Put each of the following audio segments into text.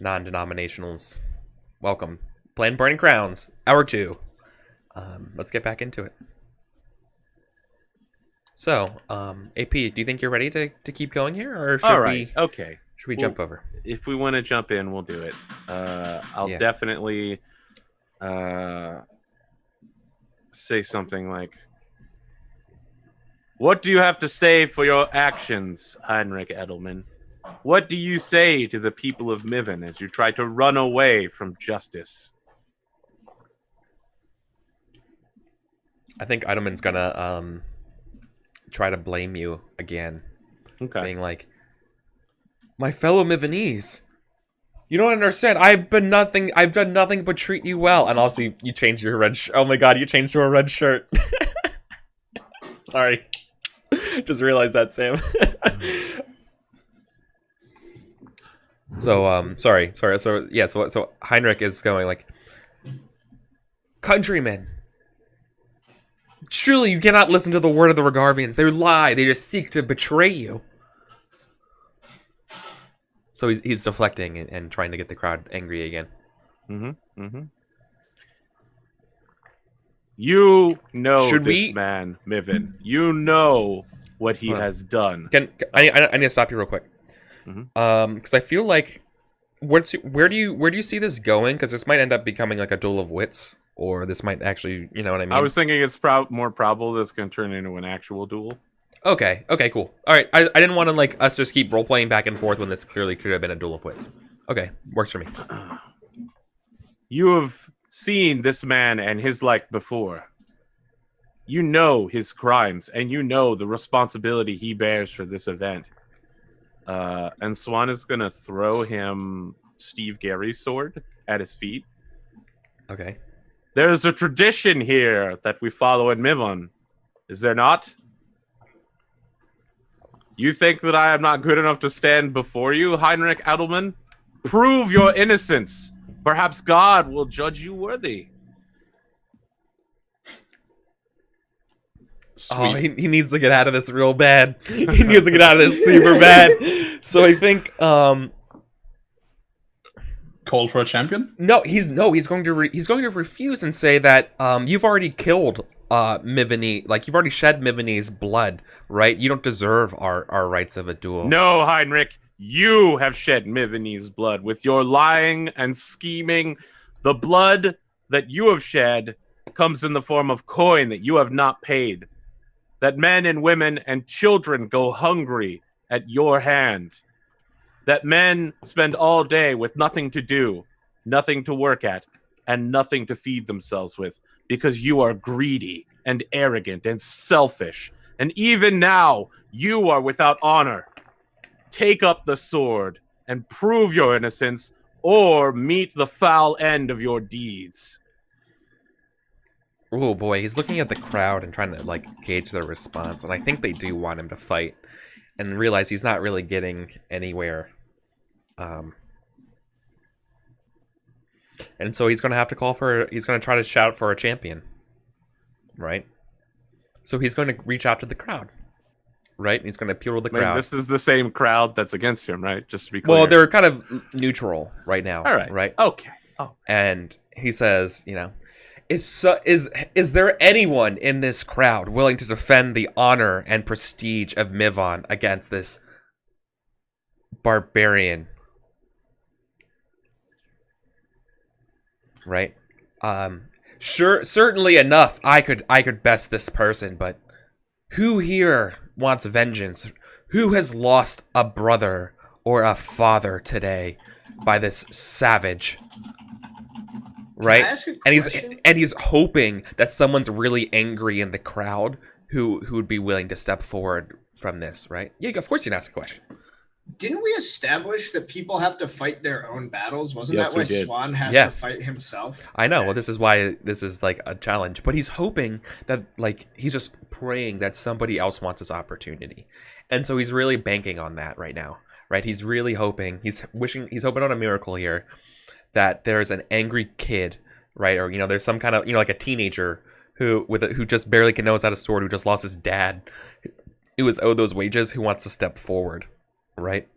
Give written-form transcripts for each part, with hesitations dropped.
non-denominationals. Welcome. Playing Burning Crowns, Hour 2. Let's get back into it. So, AP, do you think you're ready to keep going here, or should Okay. Should we jump over? If we want to jump in, we'll do it. I'll definitely say something like, "What do you have to say for your actions, Heinrich Edelman? What do you say to the people of Miven as you try to run away from justice?" I think Edelman's gonna try to blame you again. Okay. Being like, my fellow Mivenese, you don't understand. I've done nothing but treat you well. And also, you changed your red. Oh my god, you changed to a red shirt. Sorry, just realized that, Sam. So sorry. So yeah, so Heinrich is going like, countrymen. Surely you cannot listen to the word of the Regarvians. They lie. They just seek to betray you. So he's deflecting and trying to get the crowd angry again. You know this man, Miven. You know what he has done. I need to stop you real quick. Because I feel like where do you see this going? Because this might end up becoming like a duel of wits, or this might actually, you know what I mean? I was thinking it's more probable this can turn into an actual duel. Okay, cool. All right, I didn't want to like us just keep role playing back and forth when this clearly could have been a duel of wits. Okay, works for me. You have seen this man and his like before. You know his crimes, and you know the responsibility he bears for this event. And Swan is gonna throw him Steve Gary's sword at his feet. Okay. There's a tradition here that we follow in Mivon. Is there not? You think that I am not good enough to stand before you, Heinrich Edelman? Prove your innocence. Perhaps God will judge you worthy. Sweet. Oh, he needs to get out of this real bad. He needs to get out of this super bad. So I think call for a champion? No, he's going to refuse and say that you've already killed Mivene, like you've already shed Mivene's blood, right? You don't deserve our rights of a duel. No, Heinrich, you have shed Mivene's blood with your lying and scheming. The blood that you have shed comes in the form of coin that you have not paid. That men and women and children go hungry at your hand. That men spend all day with nothing to do, nothing to work at, and nothing to feed themselves with, because you are greedy and arrogant and selfish. And even now, you are without honor. Take up the sword and prove your innocence, or meet the foul end of your deeds. Oh boy, he's looking at the crowd and trying to like gauge their response, and I think they do want him to fight, and realize he's not really getting anywhere. And so he's going to have to he's going to try to shout for a champion, right? So he's going to reach out to the crowd, right? And he's going to appeal to the crowd. This is the same crowd that's against him, right? Just to be clear. Well, they're kind of neutral right now. All right. Right? Okay. Oh. And he says, you know, is there anyone in this crowd willing to defend the honor and prestige of Mivon against this barbarian? Right? Sure, certainly enough, I could best this person, but who here wants vengeance? Who has lost a brother or a father today by this savage? Right? And he's hoping that someone's really angry in the crowd who would be willing to step forward from this, right? Yeah, of course you can ask a question. Didn't we establish that people have to fight their own battles? Wasn't Yes, that why we did. Swan has to fight himself? I know. Well, this is why this is like a challenge. But he's hoping that, like, he's just praying that somebody else wants this opportunity. And so he's really banking on that right now, right? He's really hoping, he's hoping on a miracle here that there's an angry kid, right? Or, you know, there's some kind of, you know, like a teenager who just barely knows how to sword, who just lost his dad, who was owed those wages, who wants to step forward. Right?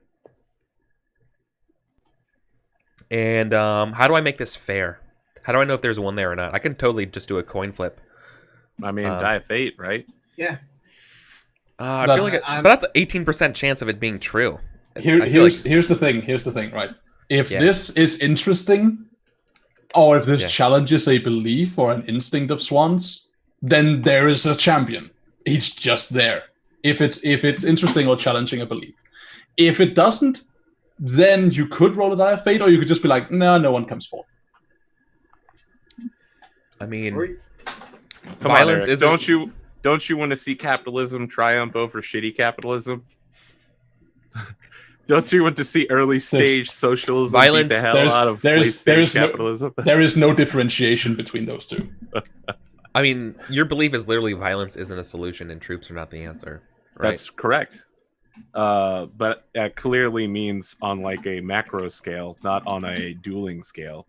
And how do I make this fair? How do I know if there's one there or not? I can totally just do a coin flip. I mean, die of fate, right? Yeah. I feel like, but that's an 18% chance of it being true. Here's the thing, right? If this is interesting, or if this challenges a belief or an instinct of Swan's, then there is a champion. He's just there. If it's interesting or challenging a belief. If it doesn't, then you could roll a die of fate, or you could just be like, no one comes forth. I mean, come violence on, Eric. Don't you want to see capitalism triumph over shitty capitalism? Don't you want to see early stage socialism beat the hell out of late stage capitalism? There is no differentiation between those two. I mean, your belief is literally violence isn't a solution and troops are not the answer. Right? That's correct. But that clearly means on like a macro scale, not on a dueling scale.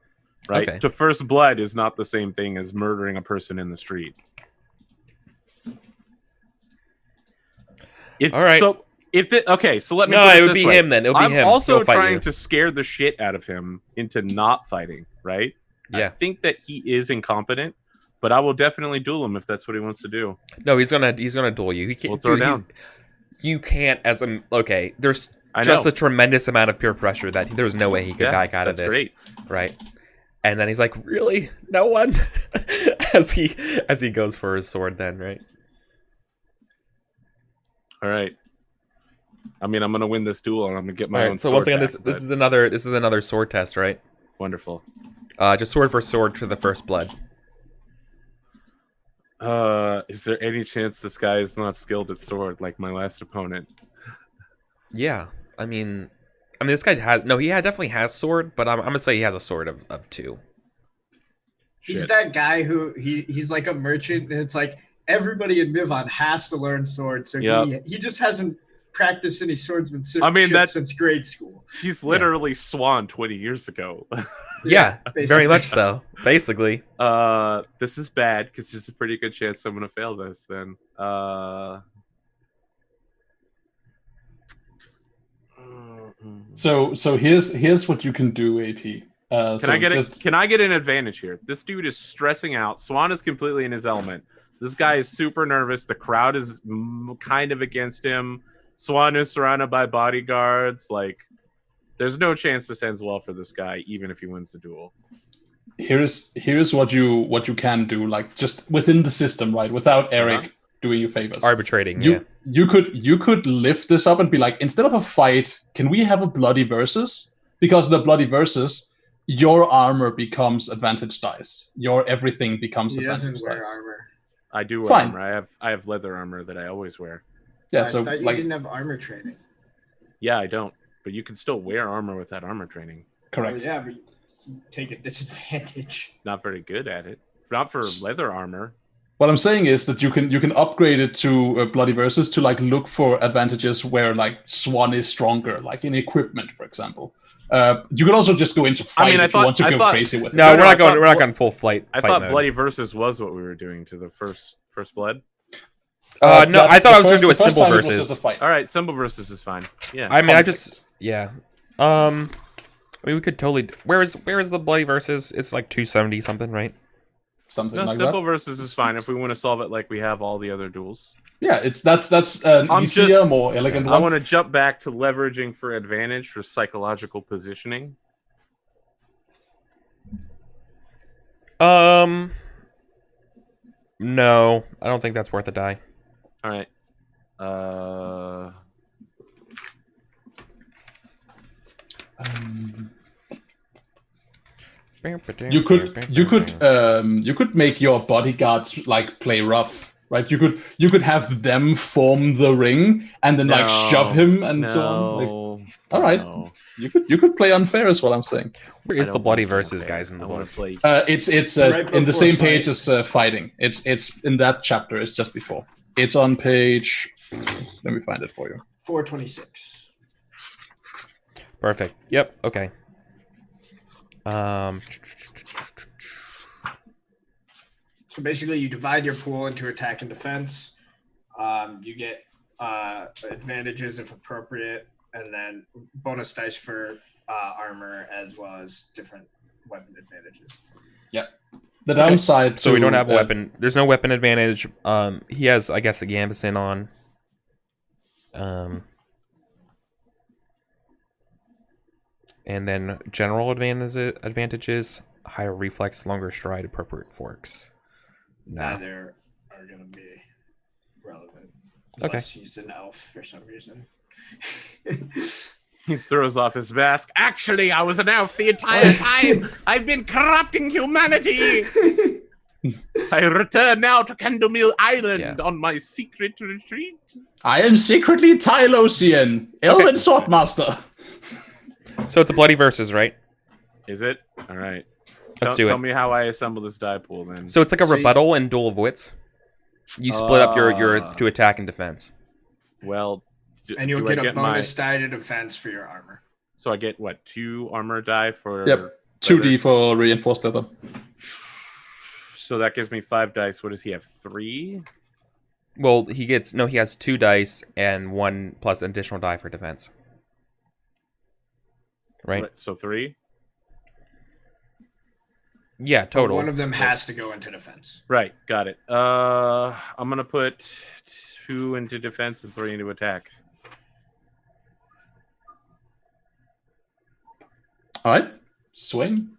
Right? Okay. To first blood is not the same thing as murdering a person in the street. All right. So let me. No, it would be him then. It'll be him. I'm also trying to scare the shit out of him into not fighting. Right? Yeah. I think that he is incompetent, but I will definitely duel him if that's what he wants to do. No, he's gonna duel you. He can't. We'll throw down. You can't as a There's just a tremendous amount of peer pressure that there's no way he could back out of this. Great. Right? And then he's like, "Really? No one?" as he goes for his sword. Then, right? All right. I mean, I'm gonna win this duel, and I'm gonna get my own. So sword once again, back, this is another sword test, right? Wonderful. Just sword for sword for the first blood. Is there any chance this guy is not skilled at sword like my last opponent? Yeah, I mean, this guy definitely has sword, but I'm gonna say he has a sword of 2. He's that guy who he's like a merchant, and it's like everybody in Mivon has to learn sword, so he just hasn't practiced any swordsmanship since grade school. He's literally Swan 20 years ago. Yeah, very much so. Basically, this is bad because there's a pretty good chance I'm gonna fail this. Then, so here's what you can do, AP. Can I get an advantage here? This dude is stressing out. Swan is completely in his element. This guy is super nervous. The crowd is kind of against him. Swan is surrounded by bodyguards. Like, there's no chance this ends well for this guy, even if he wins the duel. Here's what you can do, like just within the system, right? Without Eric doing you favors. Arbitrating. You could lift this up and be like, instead of a fight, can we have a bloody versus? Because the bloody versus, your armor becomes advantage dice. Your everything becomes advantage dice. Armor. I do wear armor. I have leather armor that I always wear. Yeah, I thought you didn't have armor training. Yeah, I don't. But you can still wear armor without armor training. Correct. Oh, yeah, but you take a disadvantage. Not very good at it. Not for leather armor. What I'm saying is that you can upgrade it to bloody versus to like look for advantages where like Swan is stronger, like in equipment, for example. You could also just go into fight if you want to go crazy with it. No, we're not going full flight. I thought mode. bloody versus was what we were doing to the first blood. No, I thought I was going to do a simple versus. All right, simple versus is fine. Yeah. I mean, I mean, we could totally. Where is the bloody versus? It's like 270 something, right? Something like simple that. Versus is fine if we want to solve it like we have all the other duels. Yeah, that's an easier, more elegant one. I want to jump back to leveraging for advantage for psychological positioning. No, I don't think that's worth a die. All right. You could make your bodyguards like play rough, right? You could have them form the ring and then like shove him and so on. Like, all right, you could play unfair is what I'm saying. Where is the bloody versus, guys? In the book? It's in the same page as fighting. It's in that chapter. It's just before. It's on page. Let me find it for you. 426. Perfect. Yep. Okay. So basically, you divide your pool into attack and defense. You get advantages if appropriate, and then bonus dice for armor as well as different weapon advantages. Yeah. The downside. So we don't have a weapon. There's no weapon advantage. He has, I guess, the gambeson on. And then general advantages: higher reflex, longer stride, appropriate forks. Neither are going to be relevant unless he's an elf for some reason. He throws off his mask. Actually, I was an elf the entire time. I've been corrupting humanity. I return now to Candlemeal Island on my secret retreat. I am secretly Tylosian, Elven Swordmaster. So it's a bloody versus, right? Is it? All right. Let's do it. Tell me how I assemble this die pool then. So it's like a rebuttal and duel of wits. You split up your to attack and defense. Well, and you'll get a bonus die to defense for your armor. So I get what, 2 armor die for? Yep, 2d for reinforced leather. So that gives me 5 dice. What does he have? 3? Well, he has 2 dice and 1 plus additional die for defense. Right. So 3. Yeah, total. One of them has to go into defense. Right, got it. I'm gonna put 2 into defense and 3 into attack. All right, swing.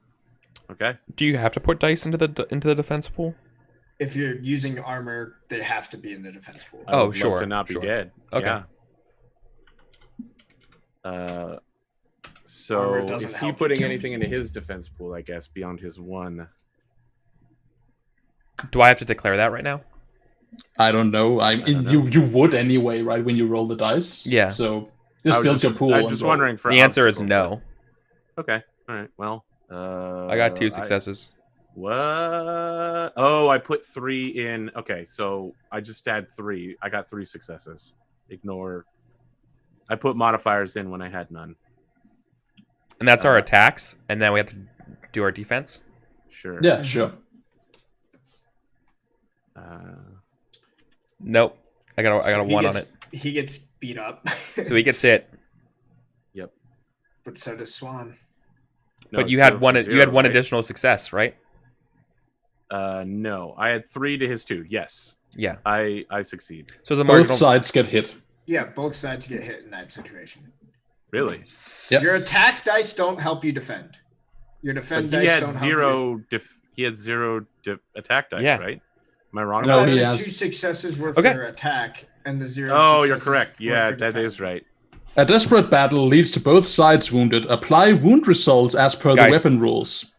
Okay. Do you have to put dice into the defense pool? If you're using armor, they have to be in the defense pool. Oh, sure. Love to not be dead. Okay. Yeah. So is he putting anything into his defense pool, I guess, beyond his 1? Do I have to declare that right now? I don't know. You would anyway, right, when you roll the dice? Yeah. So just build your pool. I'm just wondering for the answer is no. Okay. All right. Well, I got 2 successes. What? Oh, I put 3 in. Okay, so I just had 3. I got 3 successes. Ignore. I put modifiers in when I had none. And that's our attacks, and then we have to do our defense? Sure. Yeah, sure. Nope. I got a 1 on it. He gets beat up. So he gets hit. Yep. But so does Swan. No, but you had one additional success, right? No. I had 3 to his 2. Yes. Yeah. I succeed. So both sides get hit. Yeah, both sides get hit in that situation. Really? Yep. Your attack dice don't help you defend. Your defend dice don't help you. He had 0 attack dice, right? Am I wrong? No, about he that? has 2 successes were for attack, and the 0. Oh, you're correct. Yeah, that is right. A desperate battle leads to both sides wounded. Apply wound results as per the weapon rules.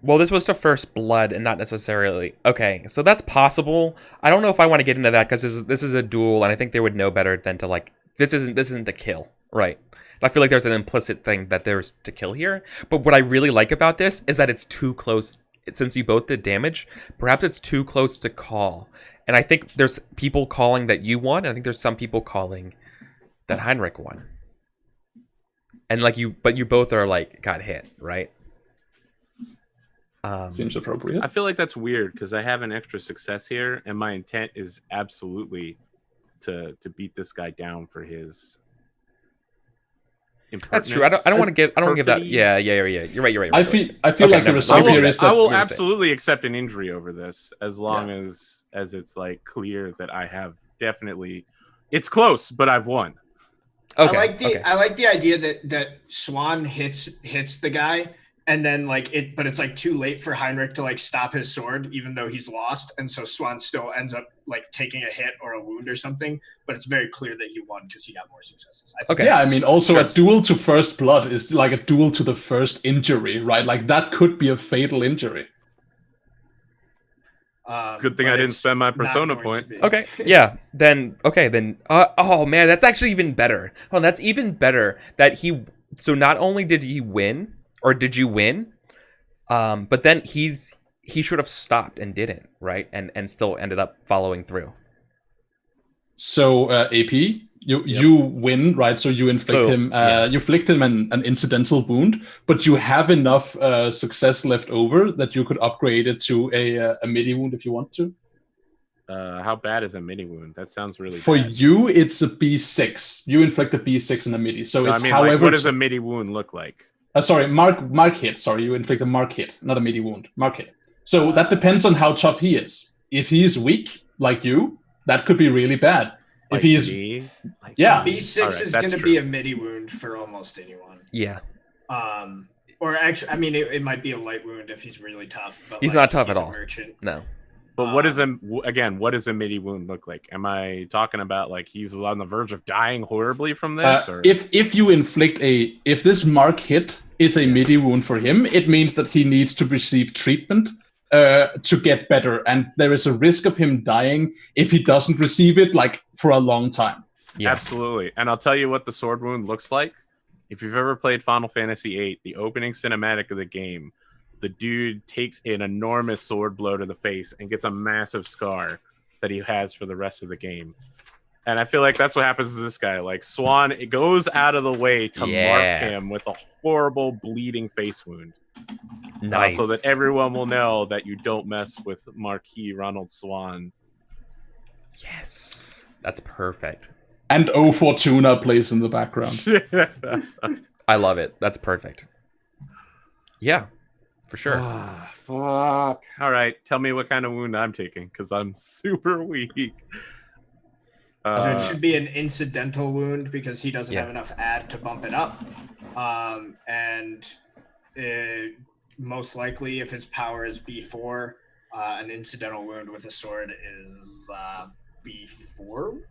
Well, this was to first blood and not necessarily. Okay, so that's possible. I don't know if I want to get into that because this is a duel, and I think they would know better than to like. This isn't to kill, right? I feel like there's an implicit thing that there's to kill here. But what I really like about this is that it's too close. Since you both did damage, perhaps it's too close to call. And I think there's people calling that you won, and I think there's some people calling that Heinrich won. And but you both are got hit, right? Seems appropriate. I feel like that's weird because I have an extra success here, and my intent is absolutely to beat this guy down for his. That's true. I don't want to give. I don't want to give that. Yeah. You're right. I feel like the result here is that I will absolutely accept an injury over this as long as it's clear that I have definitely. It's close, but I've won. Okay. I like the idea that Swan hits the guy. And then but it's too late for Heinrich to stop his sword, even though he's lost. And so Swan still ends up taking a hit or a wound or something. But it's very clear that he won because he got more successes. Okay. Yeah, I mean, also a duel to first blood is like a duel to the first injury, right? Like that could be a fatal injury. Good thing I didn't spend my persona point. Okay. Yeah. Then. Oh man, that's actually even better. Oh, that's even better. That he. So not only did he win. Or did you win? But then he should have stopped and didn't, right? And still ended up following through. So AP, you win, right? So you inflict him. You inflict him an incidental wound, but you have enough success left over that you could upgrade it to a midi wound if you want to. How bad is a midi wound? That sounds really For bad. you, it's a B6. You inflict a B6 in a midi. So No, it's I mean, however. like, what does a midi wound look like? Sorry, mark hit. Sorry, you inflict a mark hit, not a midi wound. Mark hit. So that depends on how tough he is. If he is weak, like you, that could be really bad. Like if he's me? Like yeah, B6 is going to be a midi wound for almost anyone. Yeah. Or actually, I mean, it might be a light wound if he's really tough. But he's not tough at all. Merchant. No. But what does a midi wound look like? Am I talking about like he's on the verge of dying horribly from this? Or? If you inflict if this mark hit is a midi wound for him, it means that he needs to receive treatment to get better, and there is a risk of him dying if he doesn't receive it like for a long time. Yeah. Absolutely. And I'll tell you what the sword wound looks like. If you've ever played Final Fantasy VIII, the opening cinematic of the game, the dude takes an enormous sword blow to the face and gets a massive scar that he has for the rest of the game. And I feel like that's what happens to this guy. Like Swan, it goes out of the way to mark him with a horrible bleeding face wound. Nice. So that everyone will know that you don't mess with Marquis Ronald Swan. Yes. That's perfect. And O Fortuna plays in the background. I love it. That's perfect. Yeah. For sure. Fuck. All right. Tell me what kind of wound I'm taking, because I'm super weak. So it should be an incidental wound because he doesn't have enough add to bump it up. And most likely, if his power is B4, an incidental wound with a sword is B4 wound?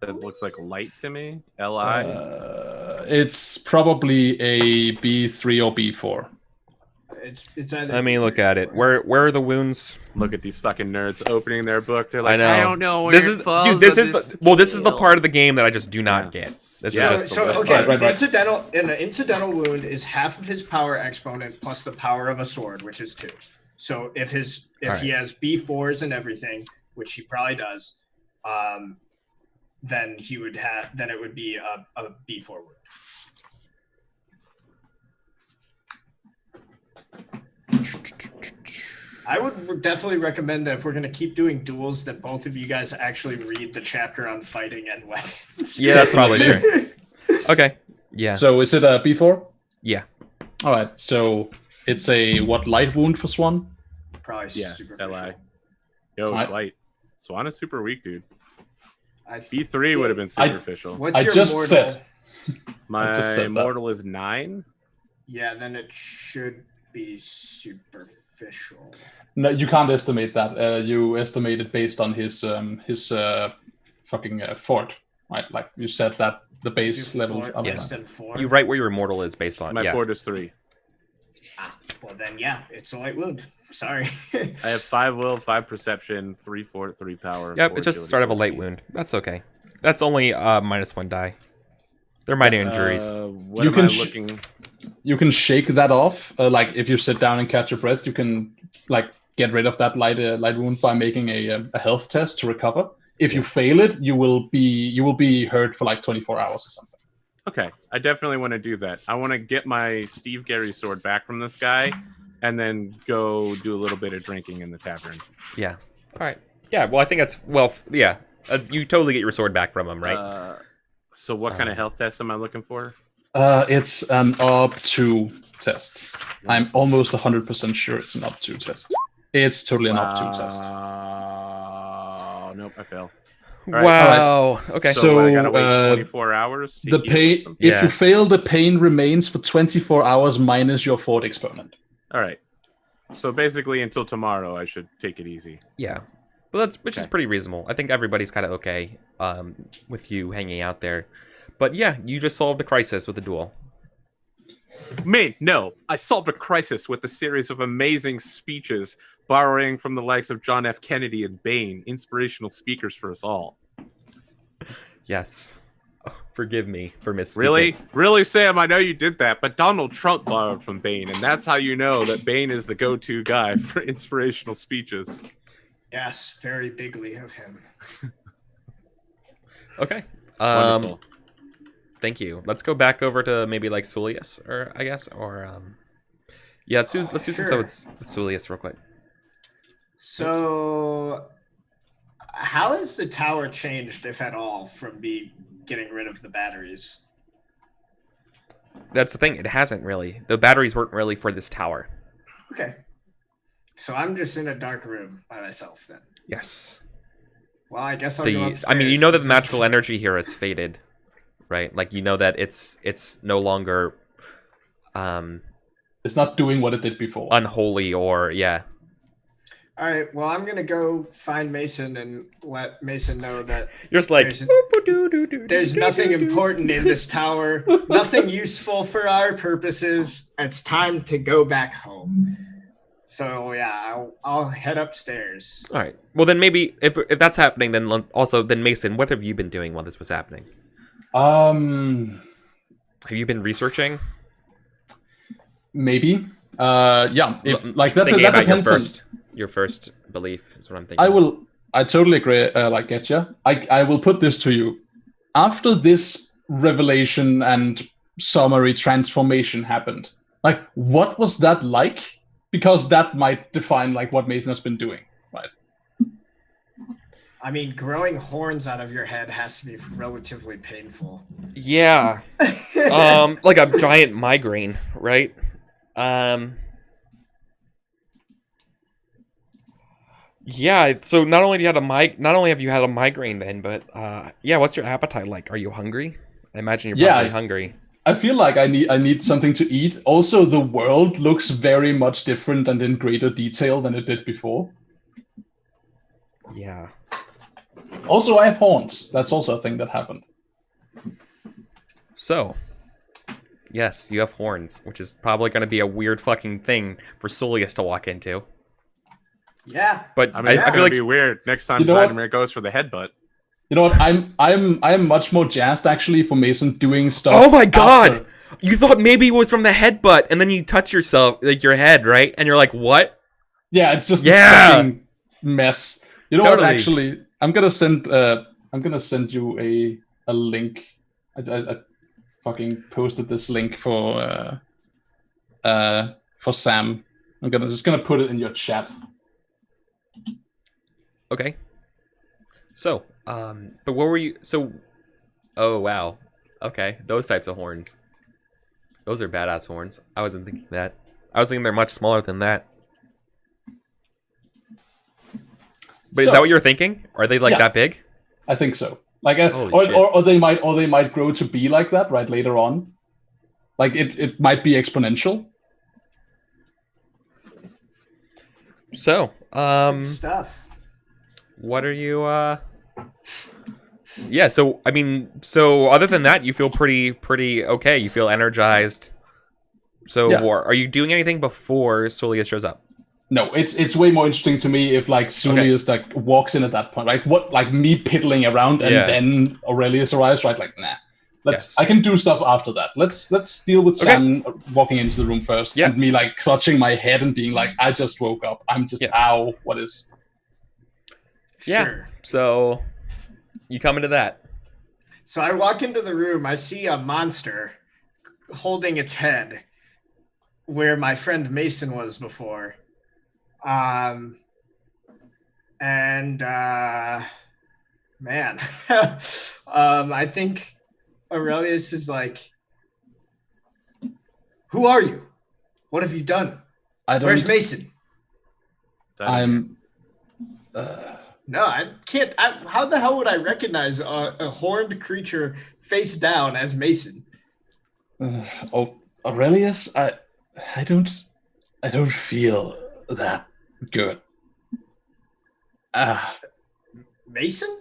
It looks like light to me. LI? It's probably a B3 or B4. It's either. Let me look at it. Where are the wounds? Look at these fucking nerds opening their book. They're like, I know. I don't know where this it is falls dude, this on is this is the part of the game that I just do not get. This is just okay. Right. An incidental wound is half of his power exponent plus the power of a sword, which is 2. So if he has B4s and everything, which he probably does, then it would be a B4 wound. I would definitely recommend that if we're going to keep doing duels, that both of you guys actually read the chapter on fighting and weapons. Yeah, that's probably true. Okay. Yeah. So is it a B4? Yeah. All right. So it's a light wound for Swan? Probably superficial. LI. Yo, it's light. Swan is super weak, dude. B3 would have been superficial. What's your mortal? Said. My mortal is 9. Yeah, then it should be superficial. No, you can't estimate that. You estimate it based on his fucking fort, right? Like you said that the base level. Less than 4. You write where your mortal is based on. My fort is 3. Well then, it's a light wound. Sorry. I have 5 will, 5 perception, 3 fort, 3 power. Yep, it's just the start of a light wound. That's okay. That's only -1 die. They're minor injuries. You can shake that off. Like if you sit down and catch your breath, you can like get rid of that light wound by making a health test to recover. If you fail it, you will be hurt for like 24 hours or something. Okay, I definitely want to do that. I want to get my Steve Gary sword back from this guy, and then go do a little bit of drinking in the tavern. Yeah. All right. Yeah. Well, I think you totally get your sword back from him, right? So what kind of health test am I looking for? It's an up to test. I'm almost 100% sure it's an up to test. It's totally an up to test. Nope, I fail. Right. Wow. Okay. So I gotta wait 24 hours. The pain. If you fail, the pain remains for 24 hours minus your fort exponent. All right. So basically, until tomorrow, I should take it easy. Yeah. Well, which is pretty reasonable. I think everybody's kind of okay with you hanging out there. But yeah, you just solved a crisis with a duel. Me? No. I solved a crisis with a series of amazing speeches borrowing from the likes of John F. Kennedy and Bane, inspirational speakers for us all. Yes. Oh, forgive me for misspeaking. Really? Really, Sam? I know you did that, but Donald Trump borrowed from Bane, and that's how you know that Bane is the go-to guy for inspirational speeches. Yes, very bigly of him. Okay. Wonderful. Thank you. Let's go back over to maybe like Sulius, let's do some stuff with Sulius real quick. So How has the tower changed, if at all, from me getting rid of the batteries? That's the thing. It hasn't really. The batteries weren't really for this tower. Okay. So I'm just in a dark room by myself then. Yes. Well, I guess I'll go upstairs. I mean, you know that the magical energy here has faded, right? Like, you know that it's no longer it's not doing what it did before. Unholy or All right, well, I'm going to go find Mason and let Mason know that you're just like there's nothing important in this tower, nothing useful for our purposes. It's time to go back home. So yeah, I'll head upstairs. All right. Well, then maybe if that's happening, then Mason, what have you been doing while this was happening? Have you been researching? Maybe. Yeah. If like that depends your first belief is what I'm thinking. I totally agree. Get you. I will put this to you. After this revelation and summary transformation happened, like, what was that like? Because that might define like what Mason has been doing, right? I mean, growing horns out of your head has to be relatively painful. Yeah. Like a giant migraine, right? Yeah, so not only have you had a migraine then, but yeah, what's your appetite like? Are you hungry? I imagine you're probably hungry. I feel like I need something to eat. Also, the world looks very much different and in greater detail than it did before. Yeah. Also, I have horns. That's also a thing that happened. So, yes, you have horns, which is probably going to be a weird fucking thing for Solius to walk into. Yeah. But I mean, it's gonna be weird next time Vladimir goes for the headbutt. You know what? I'm much more jazzed actually for Mason doing stuff. Oh my god! You thought maybe it was from the headbutt, and then you touch yourself, like your head, right? And you're like, what? Yeah, it's just a fucking mess. You know what? Actually, I'm gonna send you a link. I fucking posted this link for Sam. I'm just gonna put it in your chat. Okay. So, but what were you? So, oh wow. Okay, those types of horns. Those are badass horns. I wasn't thinking that. I was thinking they're much smaller than that. But is that what you're thinking? Are they like that big? I think so. Like, or they might grow to be like that right later on. Like it might be exponential. So, good stuff. What are you? Yeah. So I mean, so other than that, you feel pretty okay. You feel energized. So, are you doing anything before Solius shows up? No, it's way more interesting to me if like Solius like walks in at that point, right? What like me piddling around and then Aurelius arrives, right? Like nah, I can do stuff after that. Let's deal with Sam walking into the room first, and me like clutching my head and being like, I just woke up. I'm just ow. What is? Yeah. Sure. So you come into that. So I walk into the room. I see a monster holding its head where my friend Mason was before. Man, I think Aurelius is like, who are you? What have you done? Where's Mason? No, I can't. How the hell would I recognize a horned creature face down as Mason? Aurelius, I don't feel that good. Mason?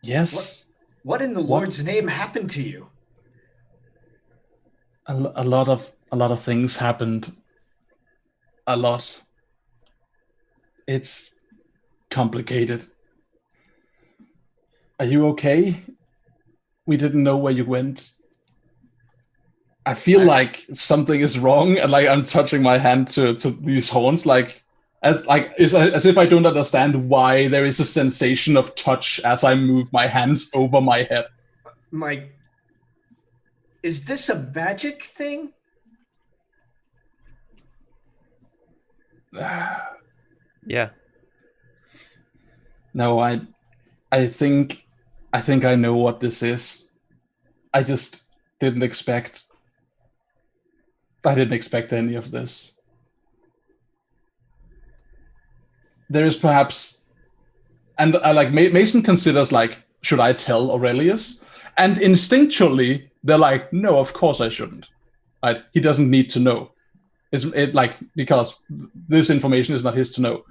Yes. What in the Lord's name happened to you? A lot of things happened. A lot. It's complicated. Are you okay? We didn't know where you went. I feel like something is wrong, and like I'm touching my hand to these horns, as if I don't understand why there is a sensation of touch as I move my hands over my head. Like, is this a magic thing? Yeah. No, I think I know what this is. I just didn't expect. I didn't expect any of this. There is perhaps, and like Mason considers like, should I tell Aurelius? And instinctually, they're like, no, of course I shouldn't. Right? He doesn't need to know. Because this information is not his to know.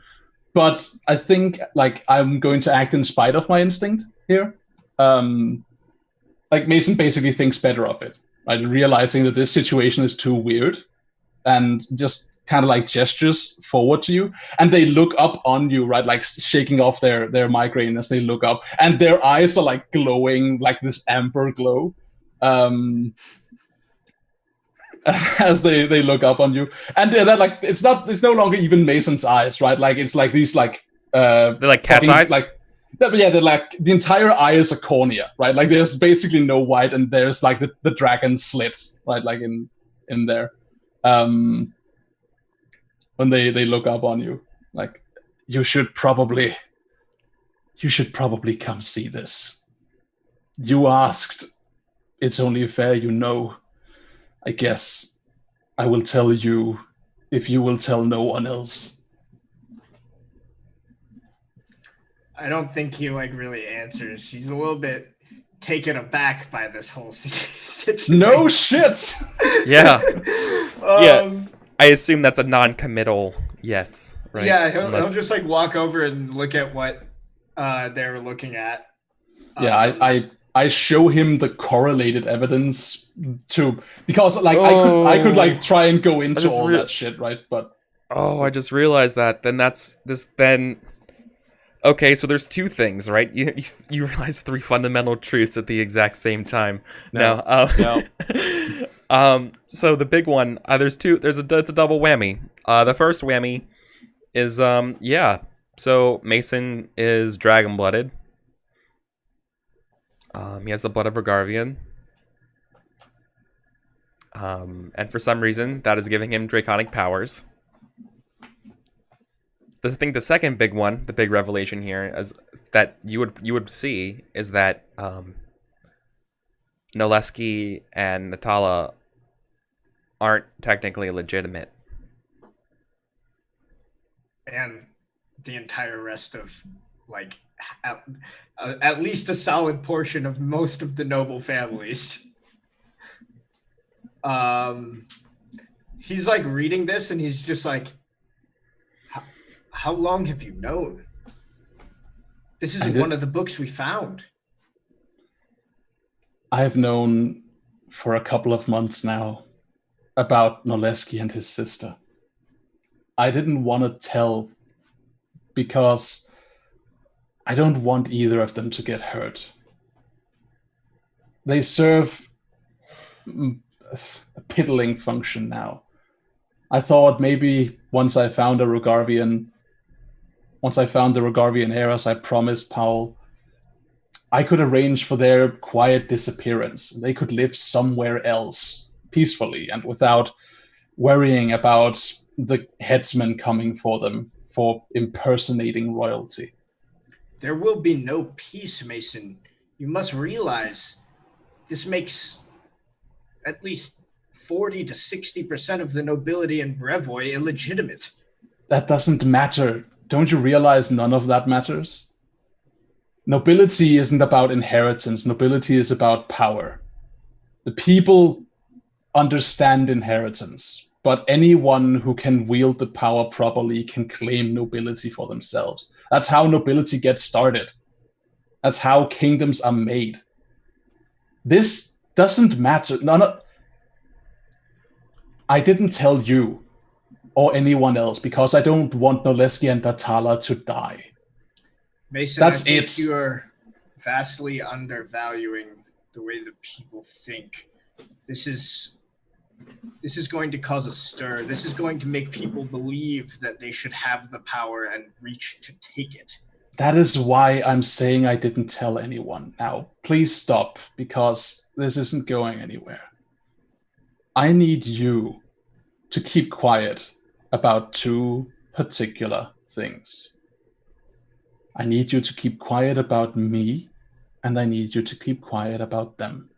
But I think like I'm going to act in spite of my instinct here. Like Mason basically thinks better of it, right? Realizing that this situation is too weird, and just kind of like gestures forward to you, and they look up on you, right? Like shaking off their migraine as they look up, and their eyes are like glowing, like this amber glow. As they look up on you, and they're like, it's no longer even Mason's eyes, right? Like it's like these like they're like cat's eyes, like yeah, they're like the entire eye is a cornea, right? Like there's basically no white, and there's like the dragon slits, right? Like in there, when they look up on you, like you should probably come see this. You asked, it's only fair you know. I guess I will tell you if you will tell no one else. I don't think he like really answers. He's a little bit taken aback by this whole situation. No shit. Yeah. Yeah. I assume that's a non-committal yes, right? Yeah, he'll just like walk over and look at what they're looking at. Yeah, I show him the correlated evidence too, because like I could like try and go into all that shit, right? But I just realized that. Then that's this. Then okay, so there's two things, right? You realize three fundamental truths at the exact same time. No. So the big one, there's two. It's a double whammy. The first whammy is yeah. So Mason is dragon blooded. He has the blood of Regarvian. And for some reason, that is giving him draconic powers. I think the second big one, the big revelation here, is that you would see is that Noleski and Natala aren't technically legitimate. And the entire rest of like at least a solid portion of most of the noble families. He's like reading this and he's just like, how long have you known? This isn't one of the books we found. I have known for a couple of months now about Noleski and his sister. I didn't want to tell because I don't want either of them to get hurt. They serve a piddling function now. I thought maybe once I found the Regarvian heirs, I promised Powell, I could arrange for their quiet disappearance. They could live somewhere else, peacefully, and without worrying about the headsman coming for them for impersonating royalty. There will be no peace, Mason. You must realize this makes at least 40 to 60% of the nobility in Brevoy illegitimate. That doesn't matter. Don't you realize none of that matters? Nobility isn't about inheritance. Nobility is about power. The people understand inheritance, but anyone who can wield the power properly can claim nobility for themselves. That's how nobility gets started. That's how kingdoms are made. This doesn't matter. I didn't tell you or anyone else because I don't want Noleski and Natala to die. Mason, I think you are vastly undervaluing the way that people think. This is going to cause a stir. This is going to make people believe that they should have the power and reach to take it. That is why I'm saying I didn't tell anyone. Now, please stop, because this isn't going anywhere. I need you to keep quiet about two particular things. I need you to keep quiet about me, and I need you to keep quiet about them.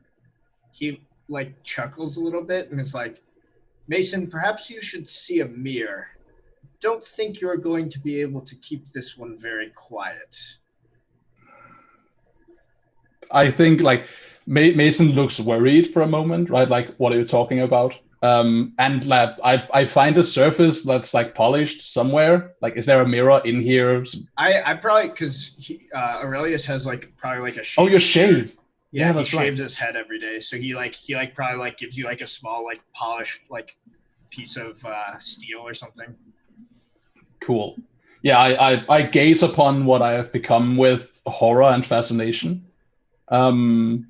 He like chuckles a little bit and is like, Mason, perhaps you should see a mirror. Don't think you're going to be able to keep this one very quiet. I think like Mason looks worried for a moment, right? Like, what are you talking about? And I find a surface that's like polished somewhere. Like, is there a mirror in here? I probably, because Aurelius has like probably like a shave. Oh, your shave. Yeah, he shaves his head every day, so he probably like gives you like a small like polished like piece of steel or something. Cool. Yeah, I gaze upon what I have become with horror and fascination, and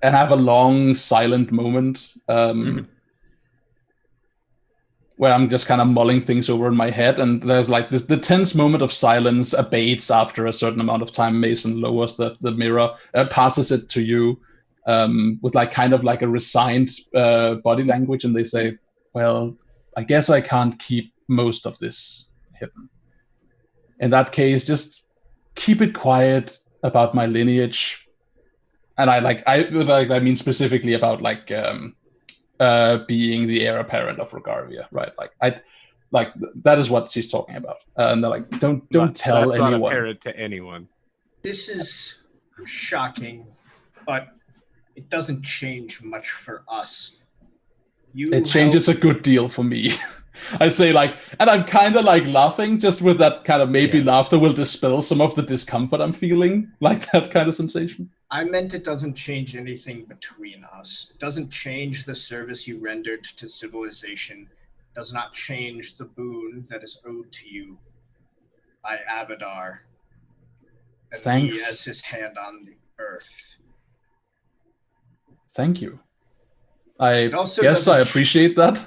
have a long silent moment where I'm just kind of mulling things over in my head, and there's like this the tense moment of silence abates after a certain amount of time. Mason lowers the mirror, passes it to you, with like kind of like a resigned body language, and they say, well, I guess I can't keep most of this hidden. In that case, just keep it quiet about my lineage. And I mean specifically about like being the heir apparent of Rogarvia, right? Like that is what she's talking about. And they're like, don't tell that's anyone. Not apparent to anyone. This is shocking, but it doesn't change much for us. It changes a good deal for me. I say like, and I'm kind of like laughing just with that kind of maybe laughter will dispel some of the discomfort I'm feeling, like that kind of sensation. I meant it doesn't change anything between us. It doesn't change the service you rendered to civilization. It does not change the boon that is owed to you by Abadar. And Thanks. me as his hand on the earth. Thank you. I guess I appreciate that.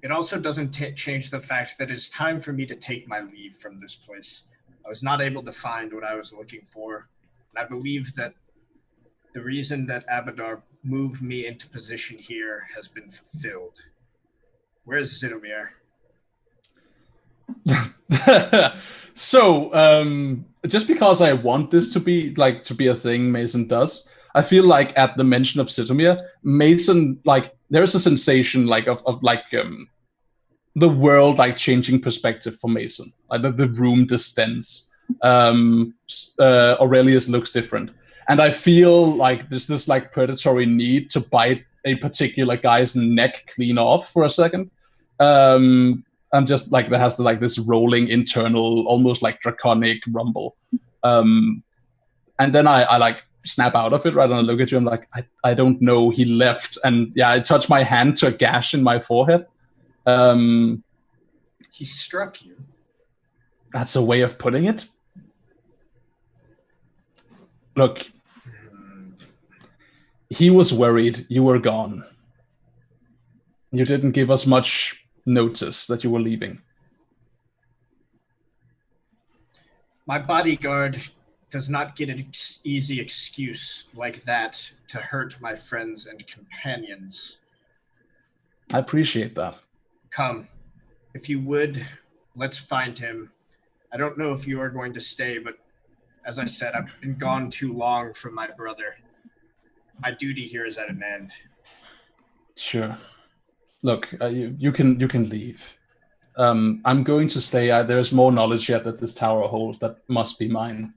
It also doesn't change the fact that it's time for me to take my leave from this place. I was not able to find what I was looking for. And I believe that the reason that Abadar moved me into position here has been fulfilled. Where's Zidomir? So, just because I want this to be a thing Mason does, I feel like at the mention of Zidomir, Mason, like, there's a sensation like of the world like changing perspective for Mason. Like the room distends. Aurelius looks different. And I feel like there's this like predatory need to bite a particular guy's neck clean off for a second. I'm just like, that has like this rolling internal, almost like draconic rumble. And then I like snap out of it, right? And I look at you, I'm like, I don't know, he left. And yeah, I touch my hand to a gash in my forehead. He struck you. That's a way of putting it. Look, he was worried you were gone. You didn't give us much notice that you were leaving. My bodyguard does not get an easy excuse like that to hurt my friends and companions. I appreciate that. Come, if you would, let's find him. I don't know if you are going to stay, but as I said, I've been gone too long from my brother. My duty here is at an end. Sure. Look, you can leave. I'm going to stay. There's more knowledge yet that this tower holds that must be mine.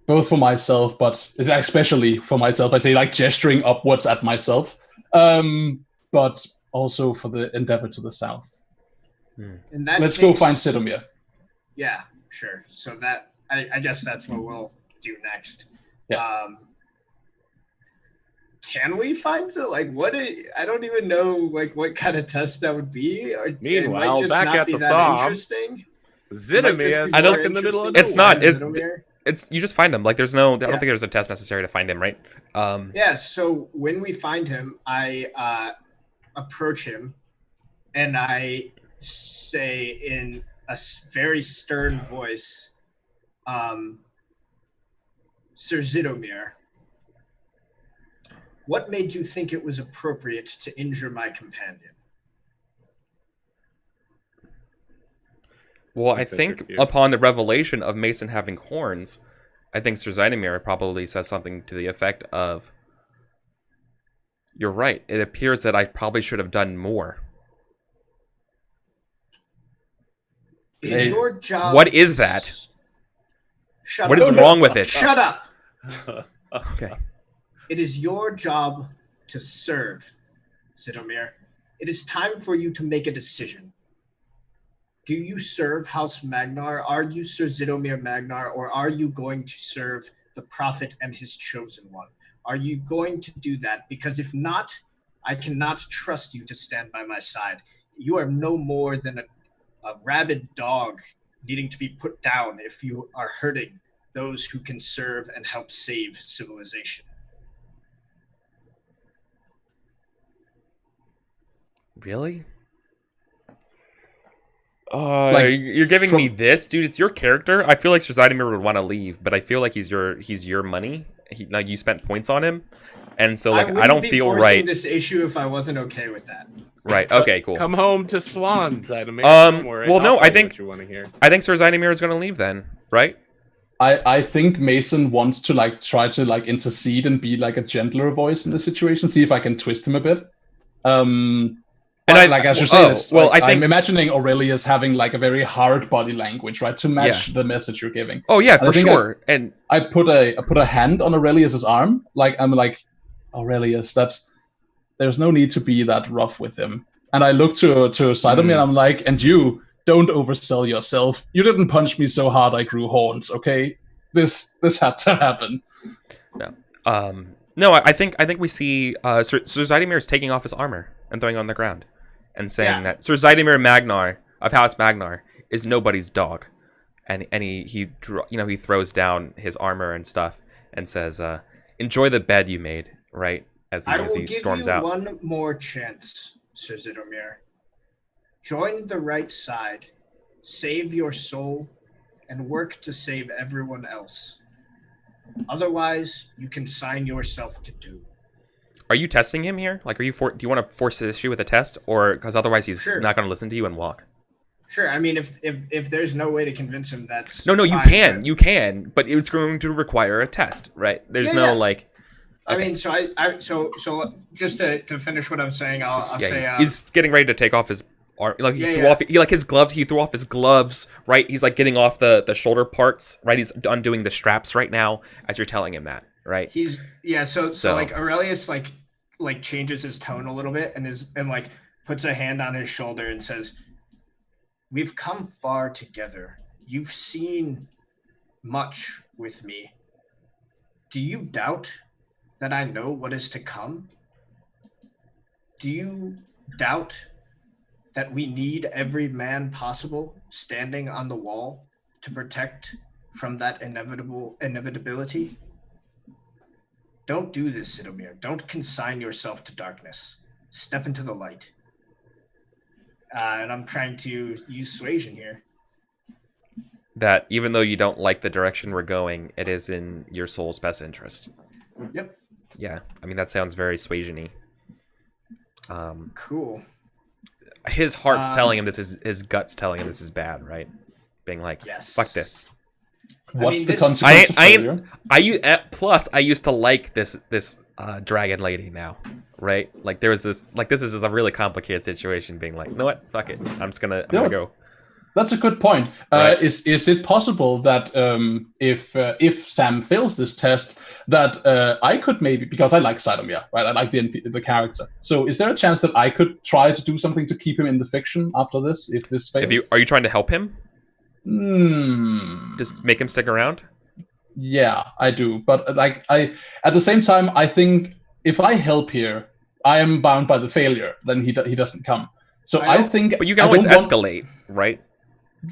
Both for myself, but especially for myself. I say like gesturing upwards at myself. But also for the endeavor to the south. Let's go find Zidomir. Yeah, sure. So that I guess that's what we'll do next. Yeah. Can we find it? Like, I don't even know like what kind of test that would be. Or meanwhile, back at the farm, Zidomir is stuck in the middle of nowhere. It's not. It's you just find him. Like, there's no. I don't think there's a test necessary to find him, right? Yeah. So when we find him, I approach him, and I say in a very stern voice, Sir Zidomir, what made you think it was appropriate to injure my companion? Well, I think upon the revelation of Mason having horns, I think Sir Zydomir probably says something to the effect of, "You're right. It appears that I probably should have done more." It is your job. What is that? Shut what up. is wrong with it? Shut up. Okay. It is your job to serve, Zydomir. It is time for you to make a decision. Do you serve House Magnar? Are you Sir Zydomir Magnar, or are you going to serve the Prophet and his chosen one? Are you going to do that? Because if not, I cannot trust you to stand by my side. You are no more than a rabid dog needing to be put down if you are hurting those who can serve and help save civilization. Really? You're giving me this, dude. It's your character. I feel like Sir Zydomir would want to leave, but I feel like he's your money. Like you spent points on him, and so like I don't feel right. This issue if I wasn't okay with that. Right. Okay. Cool. Come home to Swan, Zydomir. Well, no. I think Sir Zydomir is going to leave then, right? I think Mason wants to like try to like intercede and be like a gentler voice in the situation. See if I can twist him a bit. And as you're saying this, well, like, I'm imagining Aurelius having like a very hard body language, right, to match the message you're giving. Oh yeah, for sure. And I put a hand on Aurelius's arm, like I'm like, Aurelius, there's no need to be that rough with him. And I look to Zydomir and I'm like, and you don't oversell yourself. You didn't punch me so hard I grew horns, okay? This had to happen. No. No, I think we see Sir Zydomir is taking off his armor and throwing it on the ground, and saying that Sir Zydomir Magnar of House Magnar is nobody's dog, and he throws down his armor and stuff and says, "Enjoy the bed you made," right? As he storms out. I will give you one more chance, Sir Zydomir. Join the right side, save your soul, and work to save everyone else. Otherwise, you can sign yourself to doom. Are you testing him here? Like, do you want to force this issue with a test, or because otherwise he's not going to listen to you and walk? Sure. I mean, if there's no way to convince him, that's no. You can, but it's going to require a test, right? There's like. Okay. I mean, so just to finish what I'm saying, I'll say he's getting ready to take off his. Like he threw off his gloves. He threw off his gloves, right? He's like getting off the shoulder parts, right? He's undoing the straps right now as you're telling him that, right? So like Aurelius like changes his tone a little bit and like puts a hand on his shoulder and says, "We've come far together. You've seen much with me. Do you doubt that I know what is to come? Do you doubt that we need every man possible standing on the wall to protect from that inevitability? Don't do this, Zydomir. Don't consign yourself to darkness. Step into the light." And I'm trying to use suasion here. That even though you don't like the direction we're going, it is in your soul's best interest. Yep. Yeah, I mean, that sounds very suasion-y. Cool. His heart's telling him this is, his gut's telling him this is bad, right? Being like, fuck this. What's the consequence? Plus, I used to like this dragon lady now, right? Like there was this, like this is a really complicated situation. Being like, you know what? Fuck it. I'm gonna go. That's a good point. Right. Is it possible that if Sam fails this test, that I could maybe, because I like Zydomir, right? I like the character. So is there a chance that I could try to do something to keep him in the fiction after this, if this fails? Are you trying to help him? Just make him stick around? Yeah, I do. But like at the same time, I think if I help here, I am bound by the failure. Then he doesn't come. So I think. But you can always escalate, right?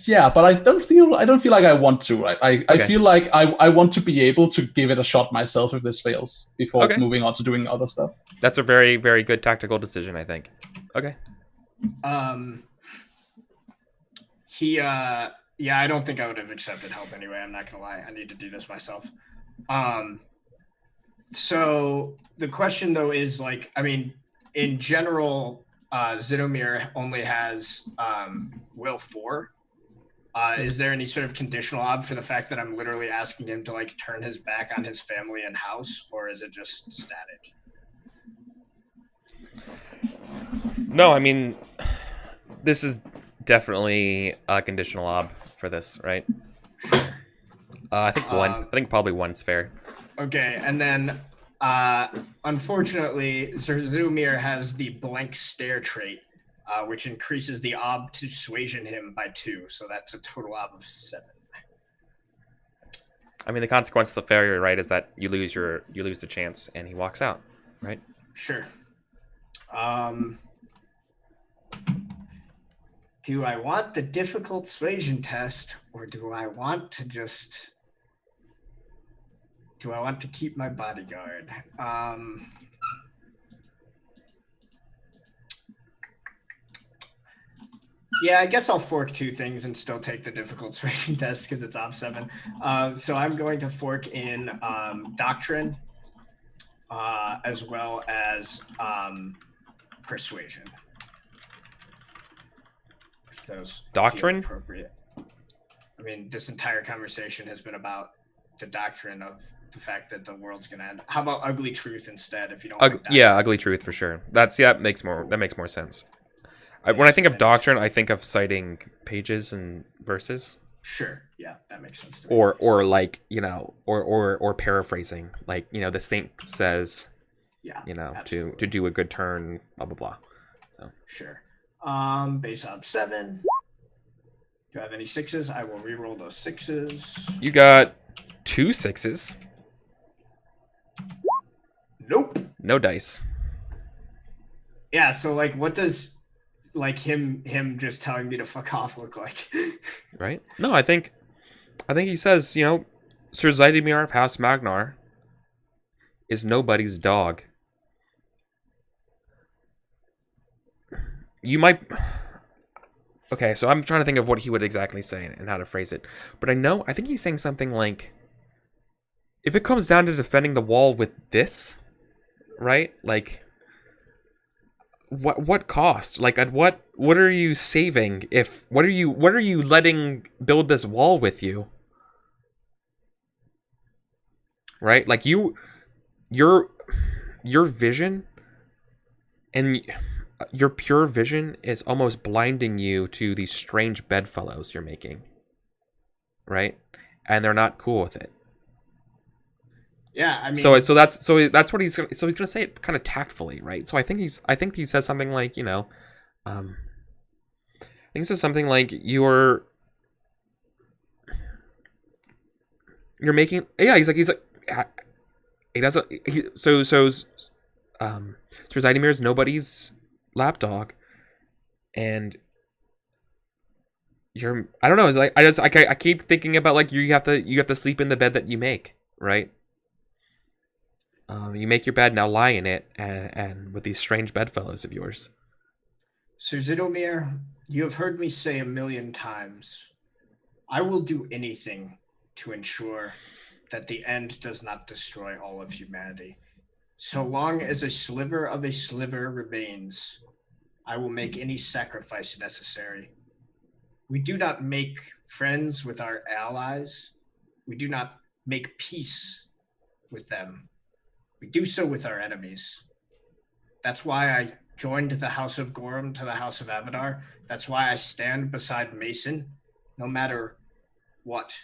Yeah, but I don't feel like I want to. Right? I feel like I want to be able to give it a shot myself if this fails before moving on to doing other stuff. That's a very, very good tactical decision, I think. Okay. Yeah, I don't think I would have accepted help anyway. I'm not gonna lie. I need to do this myself. So the question though is like, I mean, in general, Zydomir only has will 4. Is there any sort of conditional ob for the fact that I'm literally asking him to like turn his back on his family and house, or is it just static? No, I mean, this is definitely a conditional ob for this, right? I think one. I think probably one's fair. Okay, and then unfortunately, Zuzumir has the blank stare trait, which increases the ob to suasion him by 2, so that's a total ob of 7. I mean, the consequence of failure, right, is that you lose the chance, and he walks out, right? Sure. Do I want the difficult suasion test, or do I want to keep my bodyguard? Yeah, I guess I'll fork 2 things and still take the difficult suasion test because it's op 7. So I'm going to fork in doctrine as well as persuasion. If those doctrine feel appropriate. I mean, this entire conversation has been about the doctrine of the fact that the world's gonna end. How about ugly truth instead? If you don't, yeah, ugly truth for sure. That makes more sense. When I think of doctrine, I think of citing pages and verses. Sure, yeah, that makes sense to me. Or like, you know, or paraphrasing, like, you know, the saint says, yeah, you know, to do a good turn, blah blah blah. So sure. Base op 7. Do I have any 6s? I will re-roll those 6s. You got 2 6s. Nope. No dice. Yeah, so like what does like him just telling me to fuck off look like? Right? No, I think he says, you know, Sir Zidimir of House Magnar is nobody's dog. You might... Okay, so I'm trying to think of what he would exactly say and how to phrase it. But I think he's saying something like, if it comes down to defending the wall with this, right? Like, what cost? Like, at what are you saving? What are you letting build this wall with you? Right? Like, your vision and your pure vision is almost blinding you to these strange bedfellows you're making, right? And they're not cool with it. Yeah, I mean, so that's what he's gonna say it kind of tactfully, right? So I think he says something like, you know, I think he says something like you're making, yeah, he's like he doesn't so Zidimir is nobody's lapdog, and I don't know, it's like I keep thinking about like you have to sleep in the bed that you make, right? You make your bed, now lie in it, and with these strange bedfellows of yours. Sir Zidimir, you have heard me say 1,000,000 times, I will do anything to ensure that the end does not destroy all of humanity. So long as a sliver of a sliver remains, I will make any sacrifice necessary. We do not make friends with our allies. We do not make peace with them. We do so with our enemies. That's why I joined the House of Gorham to the House of Abadar. That's why I stand beside Mason, no matter what.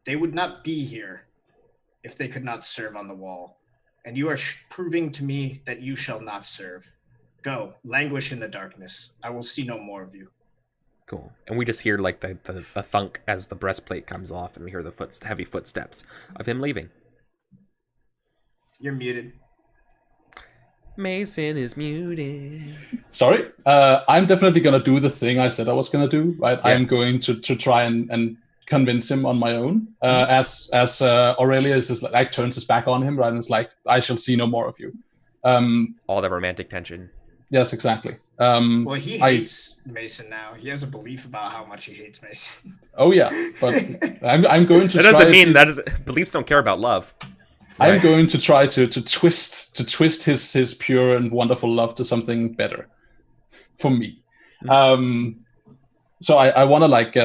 They would not be here if they could not serve on the wall. And you are proving to me that you shall not serve. Go, languish in the darkness. I will see no more of you. Cool. And we just hear like the thunk as the breastplate comes off, and we hear the heavy footsteps of him leaving. You're muted. Mason is muted. Sorry. I'm definitely going to do the thing I said I was going to do, right? Yeah. I'm going to try and convince him on my own. As Aurelius is like turns his back on him, right? And it's like, I shall see no more of you. All the romantic tension. Yes, exactly. Well, he hates Mason now. He has a belief about how much he hates Mason. Oh yeah, but I'm going to. That doesn't mean beliefs don't care about love. Right? I'm going to try to twist his pure and wonderful love to something better for me. So I want to like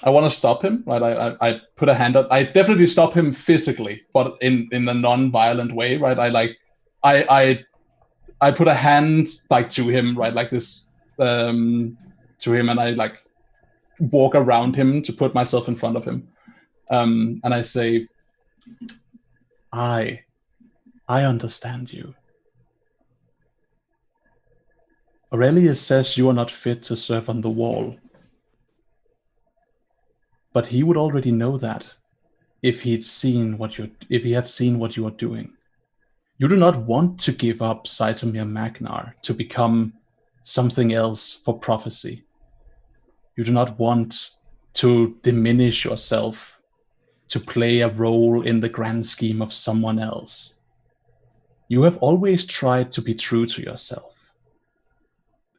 I want to stop him, right? I put a hand up. I definitely stop him physically, but in a non-violent way, right? I put a hand like to him, right, like this, to him, and I like walk around him to put myself in front of him, and I say, I understand you. Aurelius says you are not fit to serve on the wall. But he would already know that if he had seen what you are doing. You do not want to give up Saitamir Magnar to become something else for prophecy. You do not want to diminish yourself to play a role in the grand scheme of someone else. You have always tried to be true to yourself.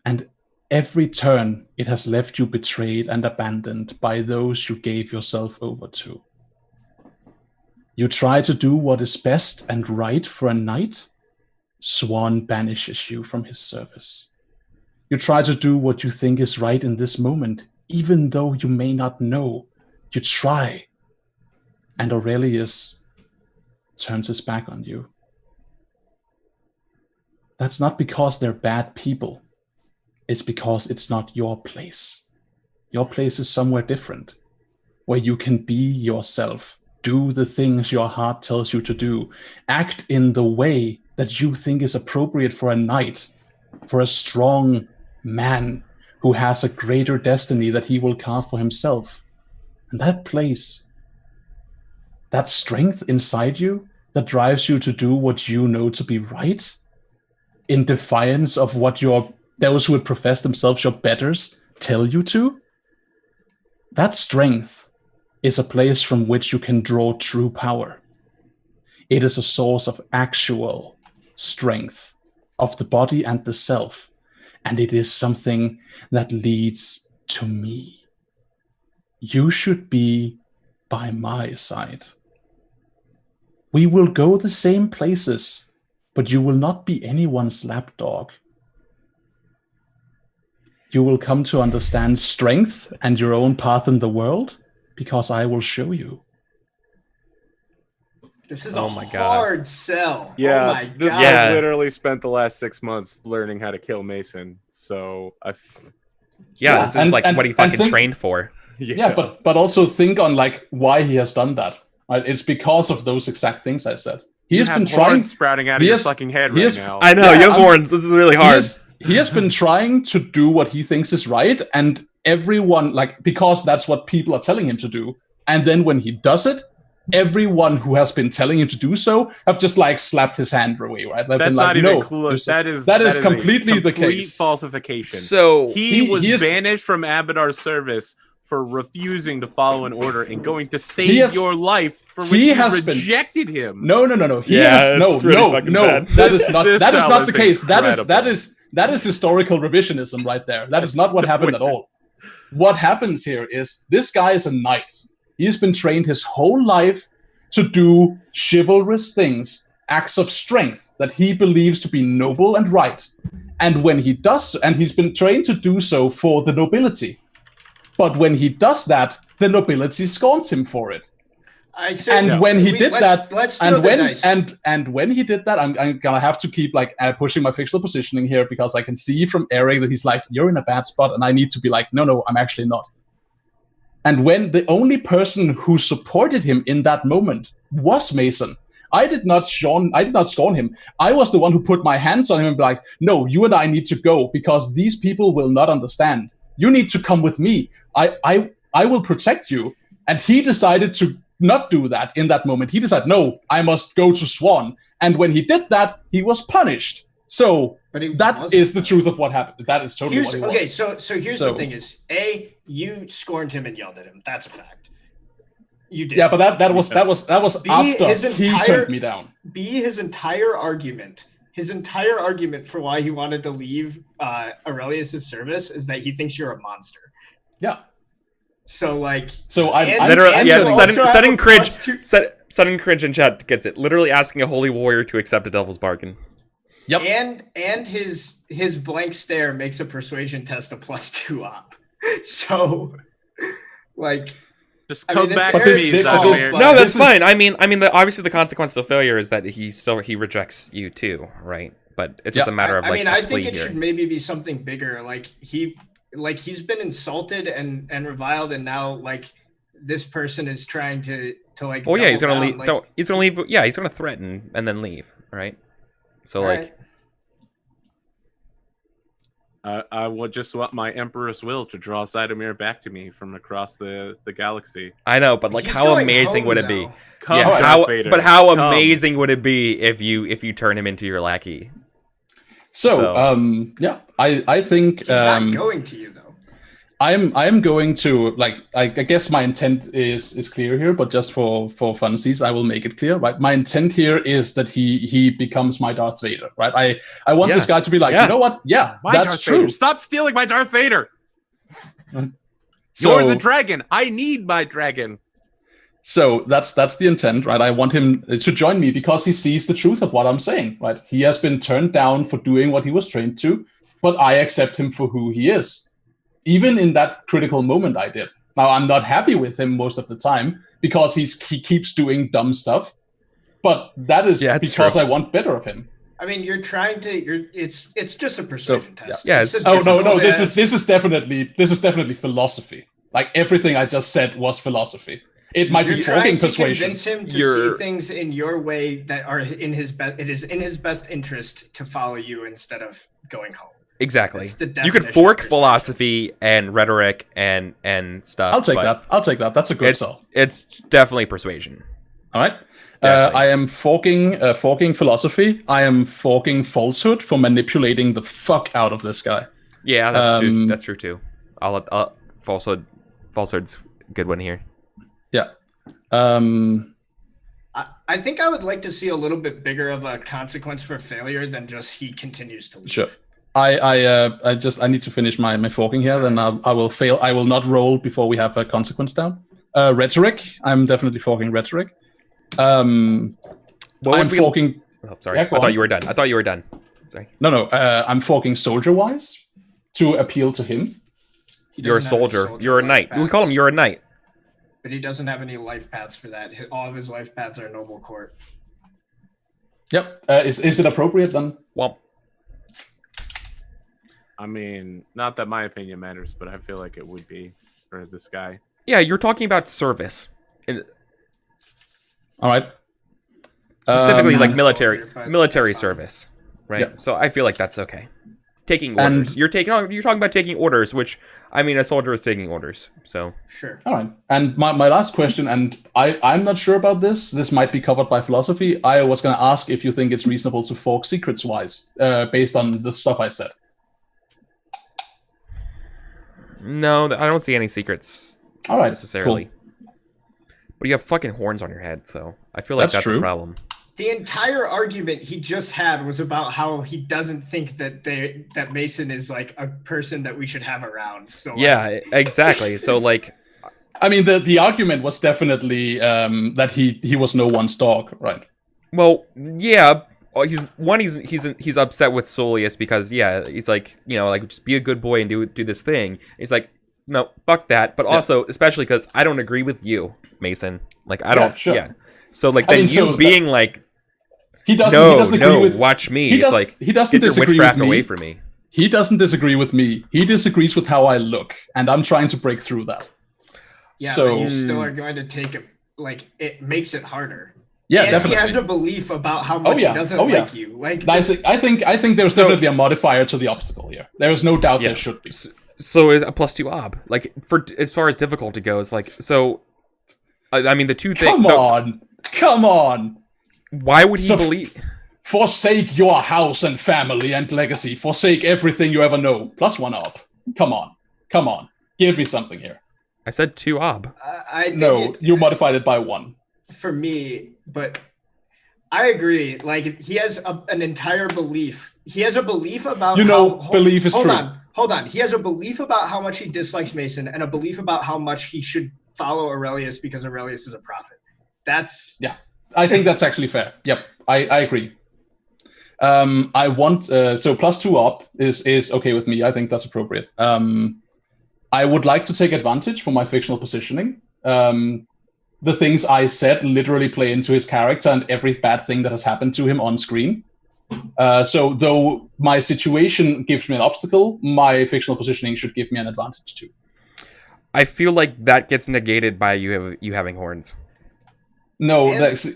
And every turn, it has left you betrayed and abandoned by those you gave yourself over to. You try to do what is best and right for a knight, Swan banishes you from his service. You try to do what you think is right in this moment, even though you may not know. You try. And Aurelius turns his back on you. That's not because they're bad people. It's because it's not your place. Your place is somewhere different, where you can be yourself, do the things your heart tells you to do, act in the way that you think is appropriate for a knight, for a strong man who has a greater destiny that he will carve for himself. And that place, that strength inside you that drives you to do what you know to be right, in defiance of what those who would profess themselves your betters tell you to, that strength is a place from which you can draw true power. It is a source of actual strength of the body and the self, and it is something that leads to me. You should be by my side. We will go the same places, but you will not be anyone's lapdog. You will come to understand strength and your own path in the world because I will show you. This is a hard sell. Yeah, oh my God. This guy's literally spent the last 6 months learning how to kill Mason. So this is what he fucking trained for. Yeah, but also think on like why he has done that. Right? It's because of those exact things I said. He has been trying sprouting out of your fucking head right now. I know, you have horns. This is really hard. He has been trying to do what he thinks is right, and everyone, like, because that's what people are telling him to do. And then when he does it, everyone who has been telling him to do so have just like slapped his hand away, right? That's not even close. That is completely the case. Falsification. So he was banished from Abadar's service for refusing to follow an order and going to save your life, for which you rejected him. No. That is not the case. That is historical revisionism right there. That is not what happened at all. What happens here is this guy is a knight. He's been trained his whole life to do chivalrous things, acts of strength that he believes to be noble and right. And when he does, and he's been trained to do so for the nobility. But when he does that, the nobility scorns him for it. When he did that, I'm gonna have to keep like pushing my fictional positioning here because I can see from Eric that he's like, you're in a bad spot, and I need to be like, no, I'm actually not. And when the only person who supported him in that moment was Mason, I did not scorn him. I was the one who put my hands on him and be like, no, you and I need to go because these people will not understand. You need to come with me. I will protect you. And he decided to not do that in that moment. He decided, no, I must go to Swan. And when he did that, he was punished. So that is the truth of what happened. That is totally what it was. Okay, so here's the thing is, A, you scorned him and yelled at him. That's a fact. You did. Yeah, but that was B, after he turned me down. B, his entire argument for why he wanted to leave Aurelius' service is that he thinks you're a monster. Yeah. So like, setting cringe in chat gets it. Literally asking a holy warrior to accept a devil's bargain. Yep. And his blank stare makes a persuasion test a +2 op. So Like, just come back to me, Zivir. No, that's fine. I mean, obviously the consequence of failure is that he rejects you too, right? But it's just a matter of like. I think it should maybe be something bigger. Like he's been insulted and reviled, and now like this person is trying to like. Oh yeah, he's gonna leave. Like, he's gonna leave. Yeah, he's gonna threaten and then leave. Right. So like. Right. I would just want my Emperor's will to draw Cytomir back to me from across the galaxy. I know, but like, how amazing would it be? But how amazing would it be if you turn him into your lackey? So, yeah, I think he's not going to you though. I'm going to, like, I guess my intent is clear here, but just for funsies, I will make it clear, right? My intent here is that he becomes my Darth Vader, right? I want this guy to be like, you know what? Yeah, my that's Darth true. Vader. Stop stealing my Darth Vader. You're the dragon. I need my dragon. So that's the intent, right? I want him to join me because he sees the truth of what I'm saying, right? He has been turned down for doing what he was trained to, but I accept him for who he is. Even in that critical moment, I did. Now, I'm not happy with him most of the time because he keeps doing dumb stuff, but that is because I want better of him. I mean, you're trying to. It's just a persuasion test. Yeah. No. This is definitely philosophy. Like everything I just said was philosophy. It might be fucking persuasion. You're trying to convince him to see things in your way that are in his best. It is in his best interest to follow you instead of going home. Exactly. You could fork philosophy and rhetoric and stuff. I'll take that. That's a good sell. It's definitely persuasion. All right. I am forking philosophy. I am forking falsehood for manipulating the fuck out of this guy. Yeah, that's true too. Falsehood's a good one here. Yeah. I think I would like to see a little bit bigger of a consequence for failure than just he continues to leave. Sure. I need to finish my forking here. Then I will fail. I will not roll before we have a consequence down. Rhetoric. I'm definitely forking rhetoric. I'm forking. Oh, sorry. I thought you were done. Sorry. No. I'm forking soldier-wise to appeal to him. You're a soldier. You're a knight. We call him. You're a knight. But he doesn't have any life paths for that. All of his life paths are noble court. Yep. Is it appropriate then? Well. I mean, not that my opinion matters, but I feel like it would be for this guy. Yeah, you're talking about service. All right. Specifically, like military service, right? Yeah. So I feel like that's okay. Taking orders. You're talking about taking orders, which, I mean, a soldier is taking orders. So sure. All right. And my last question, and I'm not sure about this. This might be covered by philosophy. I was going to ask if you think it's reasonable to fork secrets-wise, based on the stuff I said. No, I don't see any secrets. All right, necessarily. Cool. But you have fucking horns on your head, so I feel like that's a problem. The entire argument he just had was about how he doesn't think that Mason is like a person that we should have around. So yeah, exactly. So like, I mean, the argument was definitely that he was no one's dog, right? Well, yeah. He's upset with Solius because he's like, like, just be a good boy and do this thing. He's like, no, fuck that. But also, especially because I don't agree with you, Mason. Like, I don't. Sure. Yeah. So like, then being like, he doesn't agree with, watch me. He doesn't get your witchcraft away from me. He doesn't disagree with me. He disagrees with how I look, and I'm trying to break through that. Yeah, so but you still are going to take it. Like, it makes it harder. Yeah, and definitely. He has a belief about how much he doesn't like you. Like, I think there's definitely a modifier to the obstacle here. There is no doubt there should be. So it's a +2 ob. Like, for as far as difficulty goes, like, so. I mean, the two things. Come on. Why would he believe? Forsake your house and family and legacy. Forsake everything you ever know. +1 ob. Come on. Give me something here. I said 2 ob. You modified it by 1. For me, but I agree. Like, he has an entire belief. He has a belief about belief is true. Hold on. He has a belief about how much he dislikes Mason and a belief about how much he should follow Aurelius because Aurelius is a prophet. I think that's actually fair. Yep, I agree. I want so +2 op is okay with me. I think that's appropriate. I would like to take advantage for my fictional positioning. The things I said literally play into his character and every bad thing that has happened to him on screen. So though my situation gives me an obstacle, my fictional positioning should give me an advantage too. I feel like that gets negated by you having horns. No,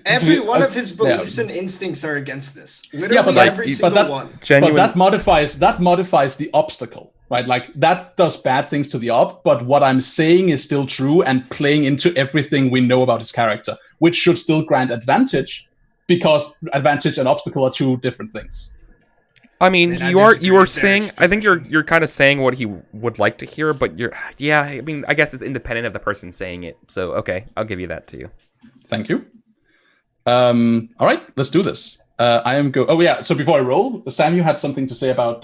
every one of his beliefs and instincts are against this. Literally every single one. But that modifies the obstacle, right? Like that does bad things to the op, but what I'm saying is still true and playing into everything we know about his character, which should still grant advantage, because advantage and obstacle are two different things. I mean, you are saying. I think you're kind of saying what he would like to hear, but I mean, I guess it's independent of the person saying it. So okay, I'll give you that to you. Thank you. All right, let's do this. I am go. Oh yeah. So before I roll, Sam, you had something to say about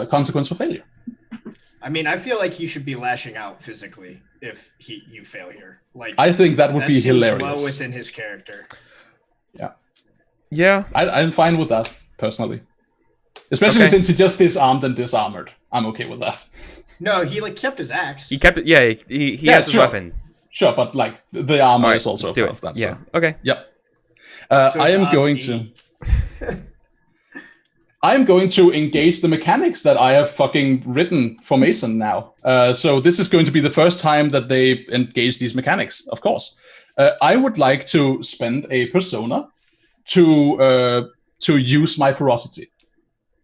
consequence for failure. I mean, I feel like he should be lashing out physically if you fail here. Like, I think that would be hilarious. Well within his character. Yeah. Yeah. I'm fine with that personally, especially since he just disarmed and disarmored. I'm okay with that. No, he kept his axe. He kept it. Yeah, he has his weapon. Sure, but the armor is also part of that. Yeah. So. Okay. Yep. I am going to. I am going to engage the mechanics that I have fucking written for Mason now. So this is going to be the first time that they engage these mechanics. Of course, I would like to spend a persona to use my ferocity.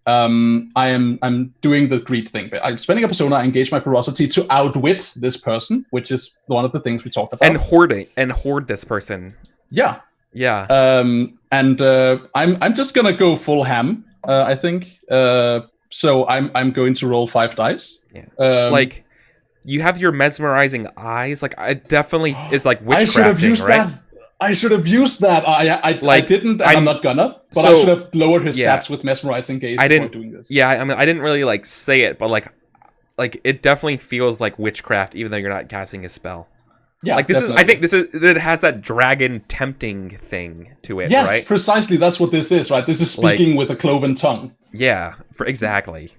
I'm doing the greed thing, but I'm spending a persona, engage my ferocity to outwit this person, which is one of the things we talked about. And hoard this person. Yeah. Yeah. I'm just gonna go full ham. I think. So I'm going to roll 5 dice. Yeah. You have your mesmerizing eyes. It definitely is like witchcrafting, I should have used right? that. I should have used that. I didn't, and I'm not gonna. But I should have lowered his stats with mesmerizing gaze before doing this. Yeah, I mean, I didn't really say it, but it definitely feels like witchcraft, even though you're not casting a spell. Yeah, I think it has that dragon tempting thing to it. Yes, right? Precisely. That's what this is, right? This is speaking with a cloven tongue. Yeah, exactly.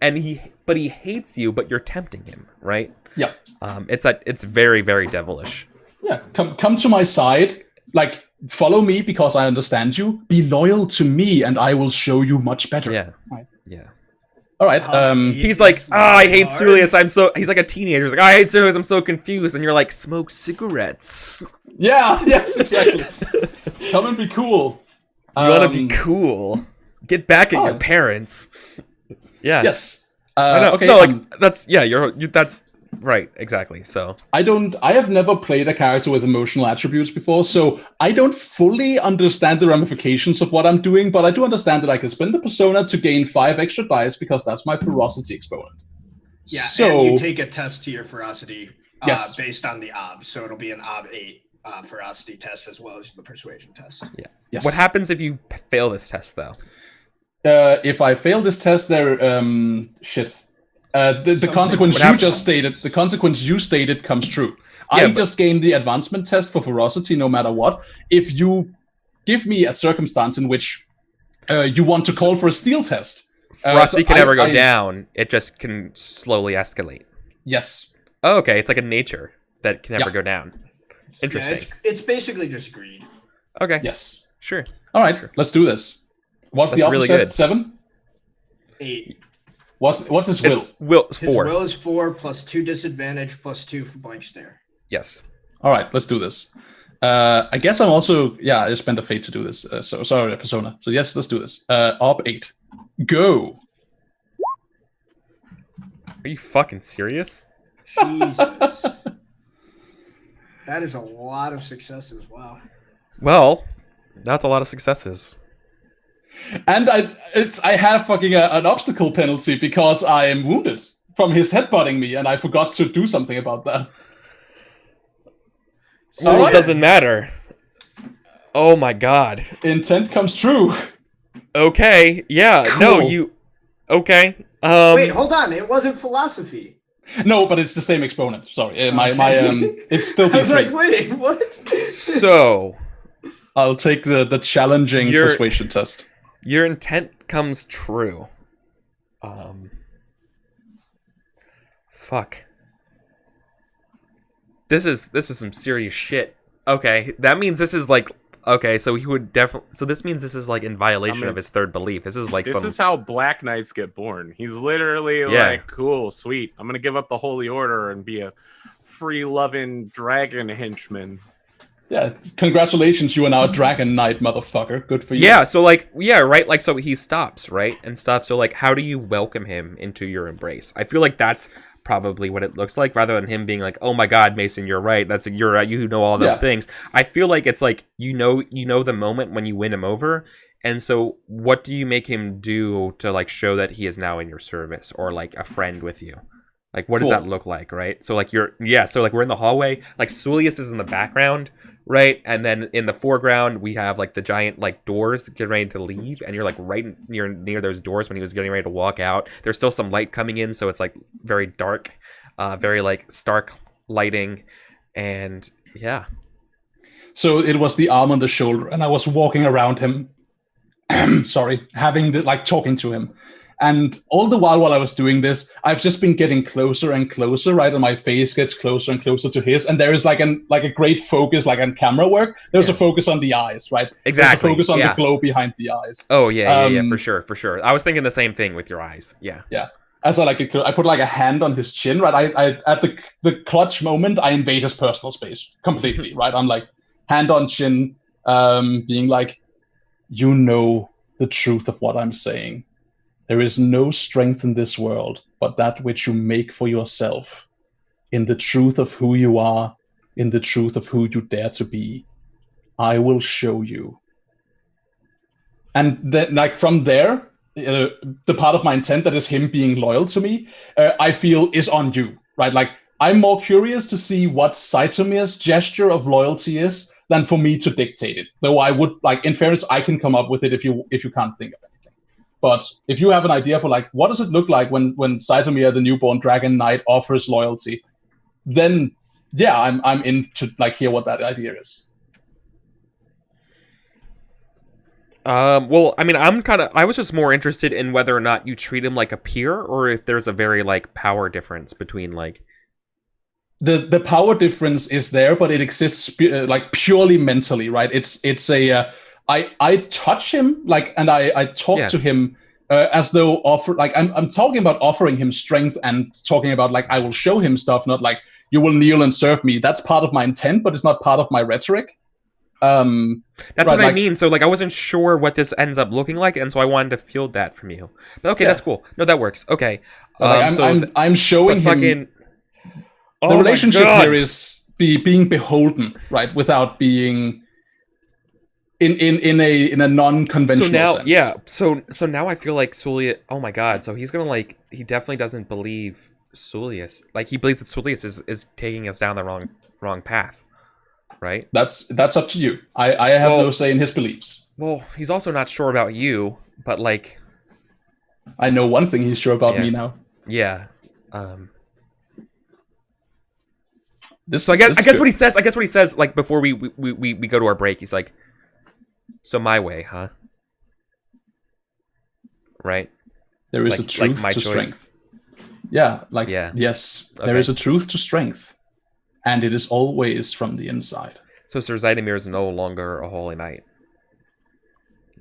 And he hates you, but you're tempting him, right? Yeah. It's very, very devilish. Yeah. Come to my side. Follow me because I understand you. Be loyal to me, and I will show you much better. Yeah. Right. Yeah. All right. He's like, I hate Sulius. He's like a teenager. He's like, I hate Sulius. I'm so confused. And you're like, smoke cigarettes. Yeah. Yes. Exactly. Come and be cool. You want to be cool? Get back at your parents. Yeah. Yes. Okay. No, that's that's right. Exactly. So I have never played a character with emotional attributes before, so I don't fully understand the ramifications of what I'm doing, but I do understand that I can spend the persona to gain 5 extra dice because that's my ferocity exponent. Yeah. So and you take a test to your ferocity based on the ob, so it'll be an ob 8 ferocity test as well as the persuasion test. Yeah. Yes. What happens if you fail this test, though? If I fail this test, the consequence the consequence you stated comes true. Yeah, I just gained the advancement test for ferocity no matter what. If you give me a circumstance in which you want to call for a steal test, ferocity can never go down. It just can slowly escalate. Yes. Oh, okay. It's like a nature that can never go down. Interesting. Yeah, it's basically just greed. Okay. Yes. Sure. All right. Sure. Let's do this. What's the opposite? Really good. 7? 8. What's his will? It's 4. His will is 4 plus 2 disadvantage plus 2 for blank stare. Yes. All right, let's do this. I guess I'm also I spent a fate to do this. So sorry, persona. So yes, let's do this. Op 8. Go. Are you fucking serious? Jesus. That is a lot of successes. Wow. Well, that's a lot of successes. And I have fucking an obstacle penalty because I am wounded from his headbutting me, and I forgot to do something about that. So it doesn't matter. Oh my god. Intent comes true. Okay. Yeah. Cool. No, you. Okay. Wait, hold on. It wasn't philosophy. No, but it's the same exponent. Sorry, it's still D3. I was like, wait, what? So, I'll take the challenging persuasion test. Your intent comes true. fuck. This is some serious shit. Okay, that means this is like okay. So he would definitely. So this means this is like in violation of his third belief. This is like this is how Black Knights get born. He's literally like, cool, sweet. I'm gonna give up the Holy Order and be a free-loving dragon henchman. Yeah, congratulations, you are now a dragon knight, motherfucker. Good for you. Yeah, so like, yeah, right? Like, so he stops, right? And stuff. So like, how do you welcome him into your embrace? I feel like that's probably what it looks like, rather than him being like, oh my god, Mason, you're right. That's you're right. You know all the things. I feel like it's like, you know the moment when you win him over. And so what do you make him do to like show that he is now in your service or like a friend with you? Like, what does that look like, right? So like so like we're in the hallway, like Sulius is in the background, right? And then in the foreground, we have like the giant like doors getting ready to leave, and you're like right near those doors when he was getting ready to walk out. There's still some light coming in, so it's like very dark, very like stark lighting, and yeah. So it was the arm on the shoulder, and I was walking around him, sorry, talking to him. And all the while I was doing this, I've just been getting closer and closer, right? And my face gets closer and closer to his. And there is like a great focus, like on camera work. There's a focus on the eyes, right? Exactly. There's a focus on the glow behind the eyes. Oh, yeah, for sure. I was thinking the same thing with your eyes. Yeah. Yeah. As I put like a hand on his chin, right? I at the clutch moment, I invade his personal space completely, right? I'm like, hand on chin, being like, you know the truth of what I'm saying. There is no strength in this world but that which you make for yourself, in the truth of who you are, in the truth of who you dare to be. I will show you. And then, like, from there, the part of my intent that is him being loyal to me, I feel is on you, right? Like, I'm more curious to see what Saitomir's gesture of loyalty is than for me to dictate it. Though I would, like, in fairness, I can come up with it if you can't think of it. But if you have an idea for like, what does it look like when Saitomir, the newborn dragon knight, offers loyalty, then yeah, I'm in to like hear what that idea is. Well, I mean, I was just more interested in whether or not you treat him like a peer, or if there's a very like power difference between like. The power difference is there, but it exists like purely mentally, right? It's a I touch him like, and I talk to him as though I'm talking about offering him strength and talking about like I will show him stuff, not like you will kneel and serve me. That's part of my intent, but it's not part of my rhetoric. That's right, what I mean. So like I wasn't sure what this ends up looking like, and so I wanted to field that from you. But okay, that's cool. No, that works. Okay, I'm showing him. The relationship here is being beholden, right? Without being. In a non-conventional sense. Yeah. So now I feel like Sulius. Oh my god. So he's gonna like. He definitely doesn't believe Sulius. Like he believes that Sulius is taking us down the wrong path, right? That's up to you. I have no say in his beliefs. Well, he's also not sure about you, but like. I know one thing he's sure about me now. Yeah. So I guess what he says like before we go to our break, he's like. So my way, huh? Right? There is a truth to choice. Strength. Yeah, yes. Okay. There is a truth to strength. And it is always from the inside. So Sir Zaidomir is no longer a holy knight.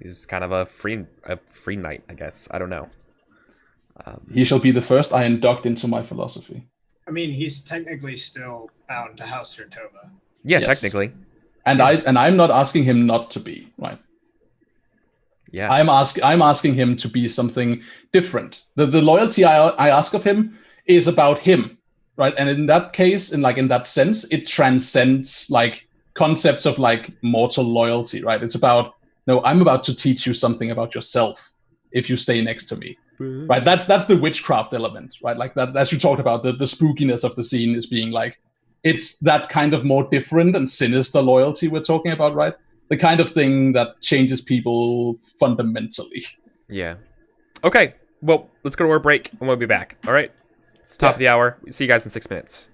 He's kind of a free knight, I guess. I don't know. He shall be the first I induct into my philosophy. I mean, he's technically still bound to House Sertova. Yeah, yes. Technically. And I'm not asking him not to be, right? Yeah. I'm asking him to be something different. The loyalty I ask of him is about him, right? And in that case, in that sense, it transcends like concepts of like mortal loyalty, right? It's about, no, I'm about to teach you something about yourself if you stay next to me. Right? That's the witchcraft element, right? Like that, as you talked about, the spookiness of the scene is being like, it's that kind of more different and sinister loyalty we're talking about, right? The kind of thing that changes people fundamentally. Yeah. Okay. Well, let's go to our break and we'll be back. All right. It's top of the hour. See you guys in 6 minutes.